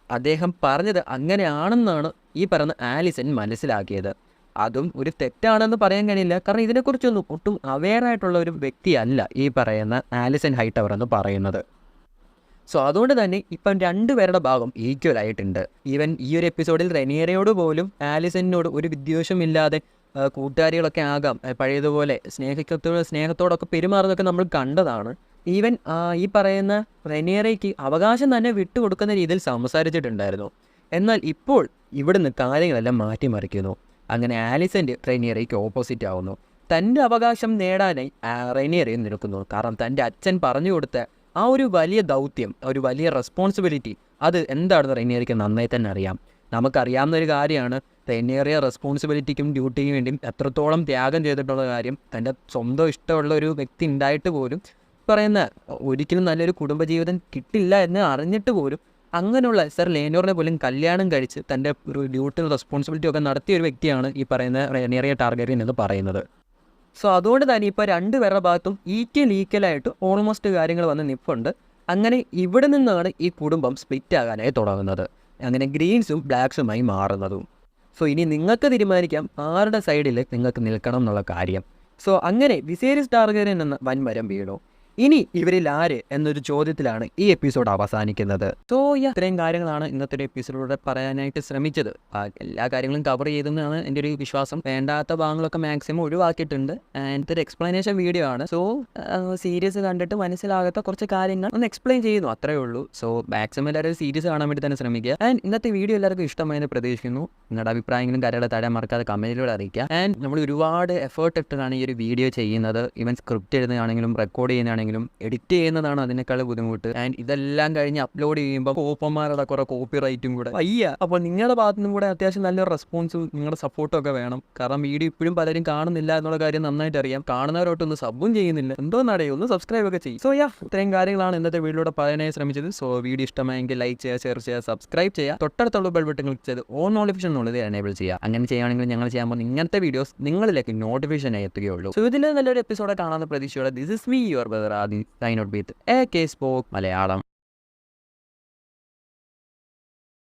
അദ്ദേഹം പറഞ്ഞത് അങ്ങനെയാണെന്നാണ് ഈ പറഞ്ഞ ആലിസൺ മനസ്സിലാക്കിയത്. അതും ഒരു തെറ്റാണെന്ന് പറയാൻ കഴിയില്ല, കാരണം ഇതിനെക്കുറിച്ചൊന്നും ഒട്ടും അവെയർ ആയിട്ടുള്ള ഒരു വ്യക്തിയല്ല ഈ പറയുന്ന ആലിസൺ ഹൈടവർ എന്ന് പറയുന്നത്. സോ അതുകൊണ്ട് തന്നെ ഇപ്പം രണ്ടുപേരുടെ ഭാഗം ഈക്വൽ ആയിട്ടുണ്ട്. ഈവൻ ഈ ഒരു എപ്പിസോഡിൽ റെനിയറയോട് പോലും ആലിസണിനോട് ഒരു വിദ്വേഷമില്ലാതെ കൂട്ടുകാരികളൊക്കെ ആകാം പഴയതുപോലെ സ്നേഹത്തോടൊക്കെ പെരുമാറുന്നതൊക്കെ നമ്മൾ കണ്ടതാണ്. ഈവൻ ഈ പറയുന്ന റെനിയറയ്ക്ക് അവകാശം തന്നെ വിട്ടുകൊടുക്കുന്ന രീതിയിൽ സംസാരിച്ചിട്ടുണ്ടായിരുന്നു. എന്നാൽ ഇപ്പോൾ ഇവിടുന്ന് കാര്യങ്ങളെല്ലാം മാറ്റിമറിക്കുന്നു. അങ്ങനെ ആലിസൻ്റെ റെനിയറയ്ക്ക് ഓപ്പോസിറ്റ് ആവുന്നു. തൻ്റെ അവകാശം നേടാനായി റെനിയറയും നിൽക്കുന്നു. കാരണം തൻ്റെ അച്ഛൻ പറഞ്ഞു കൊടുത്ത ആ ഒരു വലിയ ദൗത്യം, ഒരു വലിയ റെസ്പോൺസിബിലിറ്റി, അത് എന്താണെന്ന് റെനിയറയ്ക്ക് നന്നായി തന്നെ അറിയാം. നമുക്കറിയാവുന്ന ഒരു കാര്യമാണ് റെനിയറിയ റെസ്പോൺസിബിലിറ്റിക്കും ഡ്യൂട്ടിക്കും വേണ്ടിയും എത്രത്തോളം ത്യാഗം ചെയ്തിട്ടുള്ള കാര്യം. തൻ്റെ സ്വന്തം ഇഷ്ടമുള്ള ഒരു വ്യക്തി ഉണ്ടായിട്ട് പോലും പറയുന്ന ഒരിക്കലും നല്ലൊരു കുടുംബജീവിതം കിട്ടില്ല എന്ന് അറിഞ്ഞിട്ട് പോലും അങ്ങനെയുള്ള സർ ലേനോറിനെ പോലും കല്യാണം കഴിച്ച് തൻ്റെ ഒരു ഡ്യൂട്ടി റെസ്പോൺസിബിലിറ്റി ഒക്കെ നടത്തിയ ഒരു വ്യക്തിയാണ് ഈ പറയുന്ന റെനിയറിയ ടാർഗെറിയൻ എന്ന് പറയുന്നത്. സോ അതുകൊണ്ട് തന്നെ ഇപ്പോൾ രണ്ടുപേരുടെ ഭാഗത്തും ഈക്വലായിട്ട് ഓൾമോസ്റ്റ് കാര്യങ്ങൾ വന്ന് നിൽപ്പുണ്ട്. അങ്ങനെ ഇവിടെ നിന്നാണ് ഈ കുടുംബം സ്പ്ലിറ്റ് ആകാനായി തുടങ്ങുന്നത്. അങ്ങനെ ഗ്രീൻസും ബ്ലാക്സുമായി മാറുന്നതും. സോ ഇനി നിങ്ങൾക്ക് തീരുമാനിക്കാം ആരുടെ സൈഡിൽ നിങ്ങൾക്ക് നിൽക്കണം എന്നുള്ള കാര്യം. സോ അങ്ങനെ വിസേരിയസ് ടാർഗെറിയൻ എന്ന വൻമരം വീണു. ഇനി ഇവരിൽ ആര് എന്നൊരു ചോദ്യത്തിലാണ് ഈ എപ്പിസോഡ് അവസാനിക്കുന്നത്. സോ ഇത്രയും കാര്യങ്ങളാണ് ഇന്നത്തെ ഒരു എപ്പിസോഡിലൂടെ പറയാനായിട്ട് ശ്രമിച്ചത്. എല്ലാ കാര്യങ്ങളും കവർ ചെയ്തെന്നാണ് എൻ്റെ ഒരു വിശ്വാസം. വേണ്ടാത്ത ഭാഗങ്ങളൊക്കെ മാക്സിമം ഒഴിവാക്കിയിട്ടുണ്ട്. ആൻഡ് ഒരു എക്സ്പ്ലനേഷൻ വീഡിയോ ആണ്. സോ സീരീസ് കണ്ടിട്ട് മനസ്സിലാകാത്ത കുറച്ച് കാര്യങ്ങൾ ഒന്ന് എക്സ്പ്ലെയിൻ ചെയ്യുന്നു, അത്രേ ഉള്ളൂ. സോ മാക്സിമം എല്ലാവരും സീരീസ് കാണാൻ വേണ്ടി തന്നെ ശ്രമിക്കുക. ആൻഡ് ഇന്നത്തെ വീഡിയോ എല്ലാവർക്കും ഇഷ്ടമായെന്ന് പ്രതീക്ഷിക്കുന്നു. നിങ്ങളുടെ അഭിപ്രായങ്ങളും കാര്യങ്ങളെ താഴെ മറക്കാതെ കമൻറ്റിലൂടെ അറിയിക്കുക. ആൻഡ് നമ്മൾ ഒരുപാട് എഫേർട്ട് ഇട്ടിട്ടാണ് ഈ ഒരു വീഡിയോ ചെയ്യുന്നത്. ഈവൻ സ്ക്രിപ്റ്റ് എഴുതുകയാണെങ്കിലും റെക്കോർഡ് ചെയ്യുന്നതാണെങ്കിലും എഡിറ്റ് ചെയ്യുന്നതാണ് അതിനേക്കാൾ ബുദ്ധിമുട്ട്. ആൻഡ് ഇതെല്ലാം കഴിഞ്ഞ് അപ്ലോഡ് ചെയ്യുമ്പോൾ കോപ്പന്മാരുടെ കുറെ കോപ്പി റൈറ്റും കൂടെ വയ്യ. അപ്പോൾ നിങ്ങളുടെ ഭാഗത്തു നിന്നും കൂടെ അത്യാവശ്യം നല്ലൊരു റെസ്പോൺസും നിങ്ങളുടെ സപ്പോർട്ടും ഒക്കെ വേണം. കാരണം വീഡിയോ ഇപ്പോഴും പലരും കാണുന്നില്ല എന്നുള്ള കാര്യം നന്നായിട്ട് അറിയാം. കാണുന്നവരോട്ടൊന്ന് സബും ചെയ്യുന്നില്ല, എന്തോ നടയോ, ഒന്ന് സബ്സ്ക്രൈബ് ഒക്കെ ചെയ്യും. സോ ഇത്രയും കാര്യങ്ങളാണ് ഇന്നത്തെ വീഡിയോയുടെ പറയാനായി ശ്രമിച്ചത്. സോ വീഡിയോ ഇഷ്ടമായെങ്കിൽ ലൈക്ക് ചെയ്യുക, ഷെയർ ചെയ്യുക, സബ്സ്ക്രൈബ് ചെയ്യുക. തൊട്ടടുത്തുള്ള ബെൽ ബട്ടൺ ക്ലിക്ക് ചെയ്ത് ഓൺ നോട്ടിഫിക്കേഷൻ എന്നുള്ളത് എനേബിൾ ചെയ്യുക. അങ്ങനെ ചെയ്യുകയാണെങ്കിൽ ഞങ്ങൾ ചെയ്യാൻ പോകുന്ന ഇങ്ങനത്തെ വീഡിയോസ് നിങ്ങളിലേക്ക് നോട്ടിഫിക്കേഷനായി എത്തുകയുള്ളൂ. സോ ഇതിൽ നല്ലൊരു എപ്പിസോഡ് കാണാവുന്ന പ്രതീക്ഷയോടെ this is me your brother Aadi sign out with AK Spoke Malayalam.